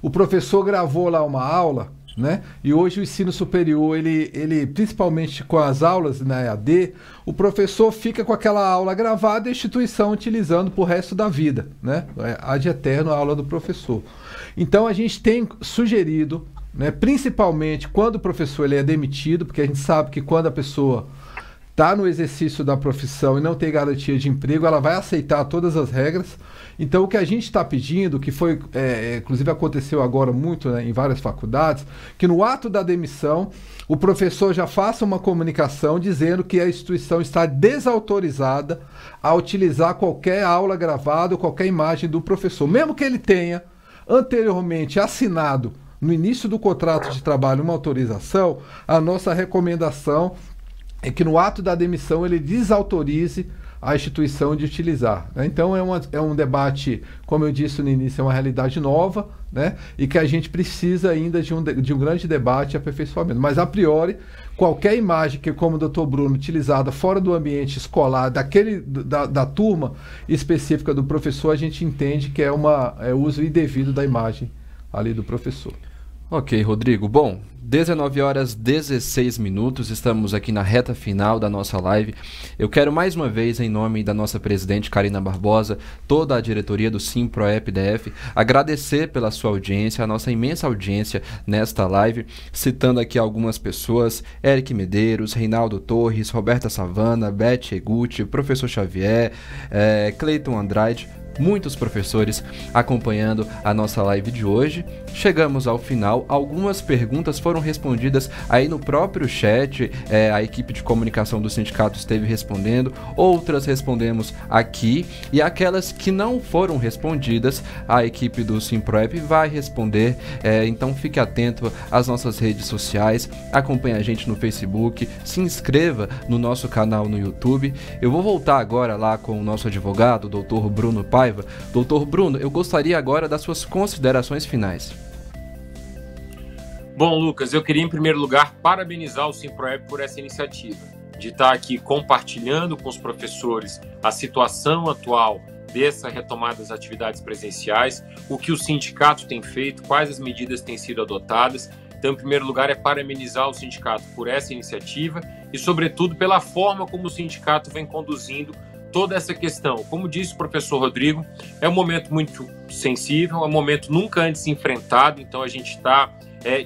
o professor gravou lá uma aula, né? E hoje o ensino superior, ele principalmente com as aulas na EAD, o professor fica com aquela aula gravada e a instituição utilizando para o resto da vida, né? Ad eterno a aula do professor. Então a gente tem sugerido, né, principalmente quando o professor ele é demitido, porque a gente sabe que quando a pessoa está no exercício da profissão e não tem garantia de emprego, ela vai aceitar todas as regras. Então, o que a gente está pedindo, que foi, inclusive aconteceu agora muito, né, em várias faculdades, que no ato da demissão, o professor já faça uma comunicação dizendo que a instituição está desautorizada a utilizar qualquer aula gravada ou qualquer imagem do professor. Mesmo que ele tenha anteriormente assinado, no início do contrato de trabalho, uma autorização, a nossa recomendação é que no ato da demissão ele desautorize a instituição de utilizar, né? Então é um debate, como eu disse no início, é uma realidade nova, né? E que a gente precisa ainda de um grande debate e aperfeiçoamento. Mas a priori, qualquer imagem que, como o Dr. Bruno, utilizada fora do ambiente escolar, da turma específica do professor, a gente entende que é uso indevido da imagem ali do professor.
Ok, Rodrigo. Bom, 19h16, estamos aqui na reta final da nossa live. Eu quero mais uma vez, em nome da nossa presidente Karina Barbosa, toda a diretoria do SimProEP-DF, agradecer pela sua audiência, a nossa imensa audiência nesta live, citando aqui algumas pessoas: Eric Medeiros, Reinaldo Torres, Roberta Savana, Beth Eguchi, Professor Xavier, Cleiton Andrade, muitos professores acompanhando a nossa live de hoje. Chegamos ao final, algumas perguntas foram respondidas aí no próprio chat, a equipe de comunicação do sindicato esteve respondendo, outras respondemos aqui, e aquelas que não foram respondidas, a equipe do SimProEP vai responder, então fique atento às nossas redes sociais, acompanhe a gente no Facebook, se inscreva no nosso canal no YouTube. Eu vou voltar agora lá com o nosso advogado, o Dr. Bruno Paiva. Doutor Bruno, eu gostaria agora das suas considerações finais.
Bom, Lucas, eu queria em primeiro lugar parabenizar o SimProEP por essa iniciativa, de estar aqui compartilhando com os professores a situação atual dessa retomada das atividades presenciais, o que o sindicato tem feito, quais as medidas têm sido adotadas. Então, em primeiro lugar, é parabenizar o sindicato por essa iniciativa e, sobretudo, pela forma como o sindicato vem conduzindo toda essa questão. Como disse o professor Rodrigo, é um momento muito sensível, é um momento nunca antes enfrentado, então a gente está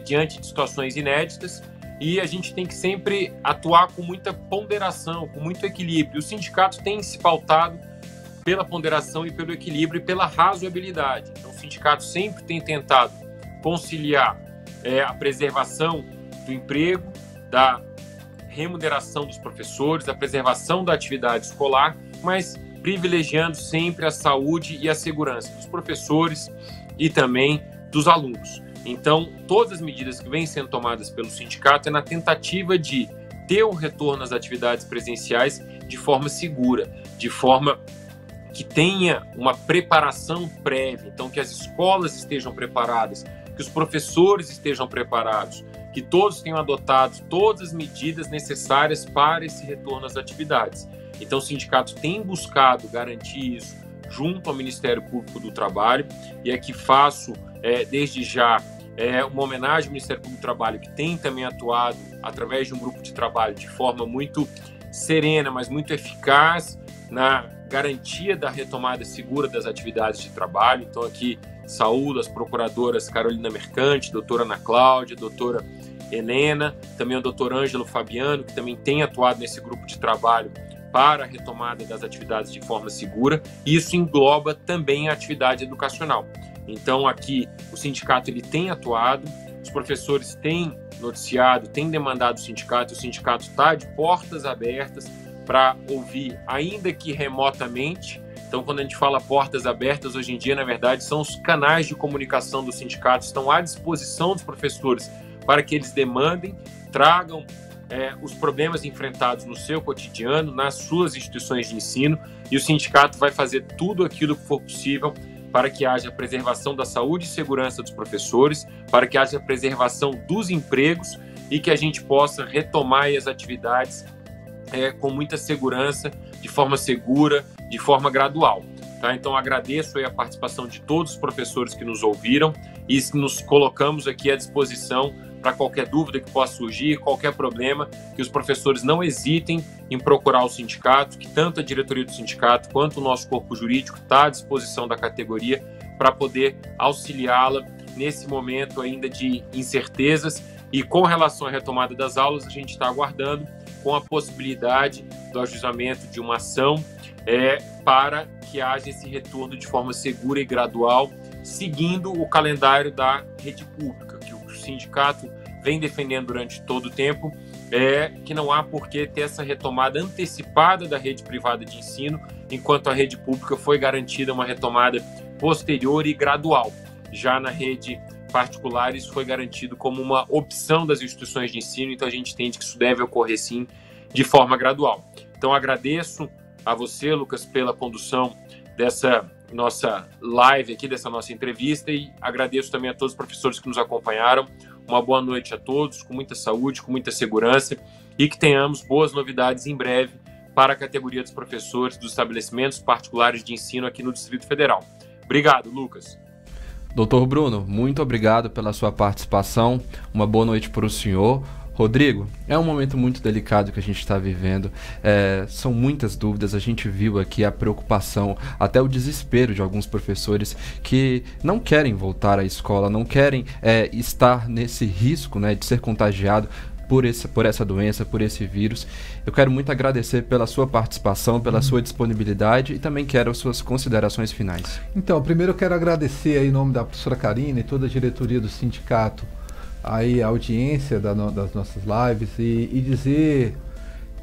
diante de situações inéditas e a gente tem que sempre atuar com muita ponderação, com muito equilíbrio. O sindicato tem se pautado pela ponderação e pelo equilíbrio e pela razoabilidade. Então, o sindicato sempre tem tentado conciliar a preservação do emprego, da remuneração dos professores, da preservação da atividade escolar, mas privilegiando sempre a saúde e a segurança dos professores e também dos alunos. Então, todas as medidas que vêm sendo tomadas pelo sindicato é na tentativa de ter o retorno às atividades presenciais de forma segura, de forma que tenha uma preparação prévia, então que as escolas estejam preparadas, que os professores estejam preparados, que todos tenham adotado todas as medidas necessárias para esse retorno às atividades. Então, o sindicato tem buscado garantir isso junto ao Ministério Público do Trabalho, e aqui faço, desde já, uma homenagem ao Ministério Público do Trabalho, que tem também atuado através de um grupo de trabalho de forma muito serena, mas muito eficaz na garantia da retomada segura das atividades de trabalho. Então, aqui saúdo as procuradoras Carolina Mercante, doutora Ana Cláudia, doutora Helena, também o doutor Ângelo Fabiano, que também tem atuado nesse grupo de trabalho para a retomada das atividades de forma segura, e isso engloba também a atividade educacional. Então, aqui, o sindicato ele tem atuado, os professores têm noticiado, têm demandado o sindicato está de portas abertas para ouvir, ainda que remotamente. Então, quando a gente fala portas abertas, hoje em dia, na verdade, são os canais de comunicação do sindicato, estão à disposição dos professores para que eles demandem, tragam os problemas enfrentados no seu cotidiano, nas suas instituições de ensino, e o sindicato vai fazer tudo aquilo que for possível para que haja preservação da saúde e segurança dos professores, para que haja preservação dos empregos e que a gente possa retomar as atividades com muita segurança, de forma segura, de forma gradual. Tá? Então, agradeço aí a participação de todos os professores que nos ouviram e nos colocamos aqui à disposição para qualquer dúvida que possa surgir, qualquer problema, que os professores não hesitem em procurar o sindicato, que tanto a diretoria do sindicato quanto o nosso corpo jurídico está à disposição da categoria para poder auxiliá-la nesse momento ainda de incertezas. E com relação à retomada das aulas, a gente está aguardando com a possibilidade do ajuizamento de uma ação para que haja esse retorno de forma segura e gradual, seguindo o calendário da rede pública, que o sindicato vem defendendo durante todo o tempo, que não há por que ter essa retomada antecipada da rede privada de ensino, enquanto a rede pública foi garantida uma retomada posterior e gradual. Já na rede particular, isso foi garantido como uma opção das instituições de ensino, então a gente entende que isso deve ocorrer sim de forma gradual. Então agradeço a você, Lucas, pela condução dessa nossa live aqui, dessa nossa entrevista, e agradeço também a todos os professores que nos acompanharam. Uma boa noite a todos, com muita saúde, com muita segurança, e que tenhamos boas novidades em breve para a categoria dos professores dos estabelecimentos particulares de ensino aqui no Distrito Federal. Obrigado, Lucas.
Doutor Bruno, muito obrigado pela sua participação. Uma boa noite para o senhor. Rodrigo, é um momento muito delicado que a gente está vivendo, são muitas dúvidas, a gente viu aqui a preocupação, até o desespero de alguns professores que não querem voltar à escola, não querem estar nesse risco, né, de ser contagiado por essa doença, por esse vírus. Eu quero muito agradecer pela sua participação, pela sua disponibilidade e também quero as suas considerações finais.
Então, primeiro eu quero agradecer aí, em nome da professora Karina e toda a diretoria do sindicato, aí a audiência das nossas lives e dizer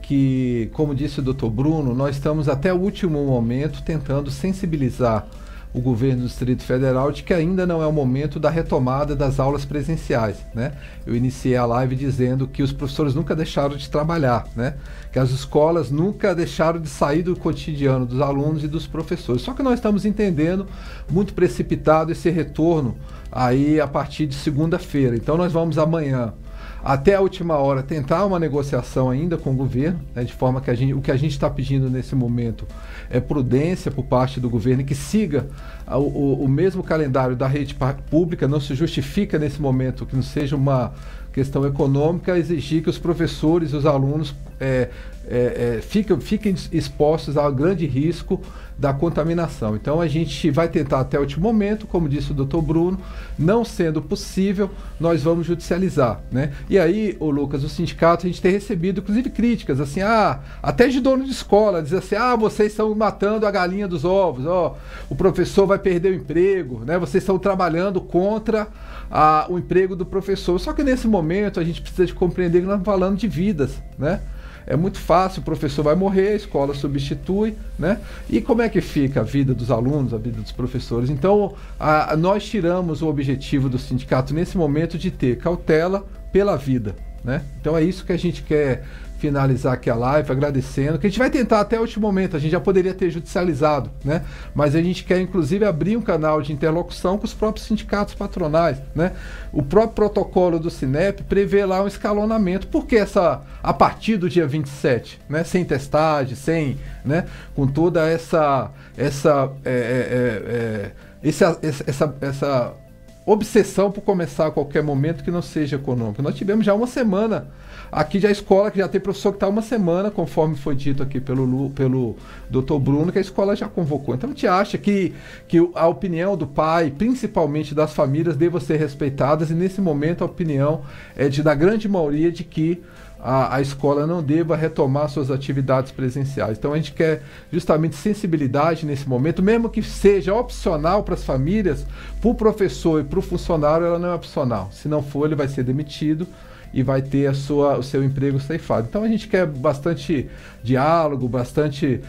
que, como disse o Dr. Bruno, nós estamos até o último momento tentando sensibilizar o governo do Distrito Federal de que ainda não é o momento da retomada das aulas presenciais, né? Eu iniciei a live dizendo que os professores nunca deixaram de trabalhar, né? Que as escolas nunca deixaram de sair do cotidiano dos alunos e dos professores. Só que nós estamos entendendo muito precipitado esse retorno aí a partir de segunda-feira. Então nós vamos amanhã, até a última hora, tentar uma negociação ainda com o governo, né, de forma que o que a gente está pedindo nesse momento é prudência por parte do governo e que siga o mesmo calendário da rede pública. Não se justifica nesse momento que não seja uma questão econômica exigir que os professores e os alunos fiquem expostos ao grande risco da contaminação. Então a gente vai tentar até o último momento, como disse o Dr. Bruno, não sendo possível, nós vamos judicializar, né? E aí, Lucas, o sindicato, a gente tem recebido, inclusive, críticas, assim, até de dono de escola, diz assim, vocês estão matando a galinha dos ovos, o professor vai perder o emprego, né? Vocês estão trabalhando contra o emprego do professor. Só que nesse momento a gente precisa de compreender que nós estamos falando de vidas, né? É muito fácil, o professor vai morrer, a escola substitui, né? E como é que fica a vida dos alunos, a vida dos professores? Então, nós tiramos o objetivo do sindicato nesse momento de ter cautela pela vida, né? Então é isso que a gente quer finalizar aqui a live, agradecendo, que a gente vai tentar até o último momento, a gente já poderia ter judicializado, né? Mas a gente quer, inclusive, abrir um canal de interlocução com os próprios sindicatos patronais, né? O próprio protocolo do Sinep prevê lá um escalonamento. Por que a partir do dia 27, né? Sem testagem, né? Com toda essa obsessão por começar a qualquer momento que não seja econômico. Nós tivemos já uma semana aqui de a escola, que já tem professor que está uma semana, conforme foi dito aqui pelo Dr. Bruno, que a escola já convocou. Então a gente acha que a opinião do pai, principalmente das famílias, deva ser respeitadas, e nesse momento a opinião é da grande maioria de que a escola não deva retomar suas atividades presenciais. Então a gente quer justamente sensibilidade nesse momento, mesmo que seja opcional para as famílias, para o professor e para o funcionário ela não é opcional. Se não for, ele vai ser demitido e vai ter o seu emprego ceifado. Então a gente quer bastante diálogo, bastante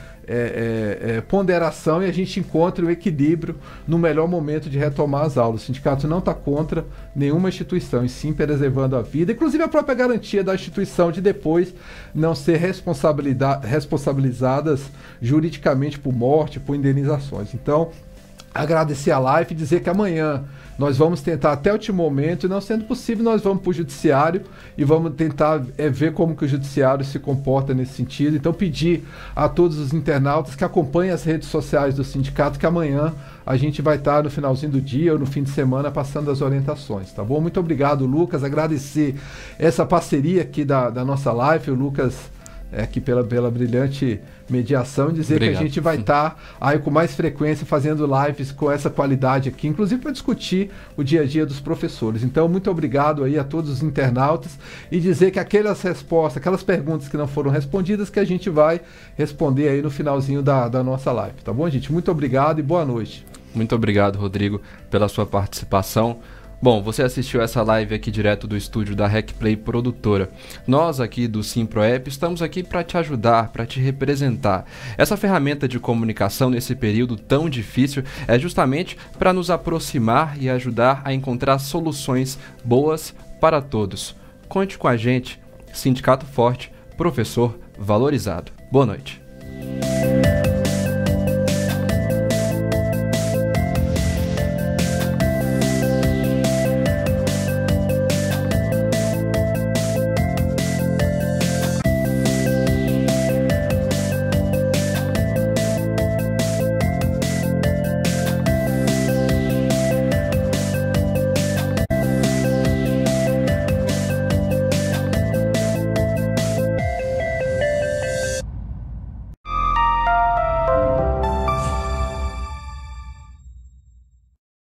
ponderação, e a gente encontra o equilíbrio no melhor momento de retomar as aulas. O sindicato não está contra nenhuma instituição, e sim preservando a vida, inclusive a própria garantia da instituição de depois não ser responsabilizadas juridicamente por morte, por indenizações. Então, agradecer a live e dizer que amanhã nós vamos tentar até o último momento, e não sendo possível, nós vamos para o judiciário e vamos tentar ver como que o judiciário se comporta nesse sentido. Então pedir a todos os internautas que acompanhem as redes sociais do sindicato, que amanhã a gente vai estar no finalzinho do dia ou no fim de semana passando as orientações, tá bom? Muito obrigado, Lucas, agradecer essa parceria aqui da nossa live, o Lucas aqui pela brilhante mediação, e dizer que a gente vai estar aí com mais frequência fazendo lives com essa qualidade aqui, inclusive para discutir o dia a dia dos professores. Então, muito obrigado aí a todos os internautas, e dizer que aquelas respostas, aquelas perguntas que não foram respondidas, que a gente vai responder aí no finalzinho da nossa live, tá bom, gente? Muito obrigado e boa noite.
Muito obrigado, Rodrigo, pela sua participação. Bom, você assistiu essa live aqui direto do estúdio da RecPlay Produtora. Nós aqui do SimProEP estamos aqui para te ajudar, para te representar. Essa ferramenta de comunicação nesse período tão difícil é justamente para nos aproximar e ajudar a encontrar soluções boas para todos. Conte com a gente. Sindicato Forte, professor valorizado. Boa noite.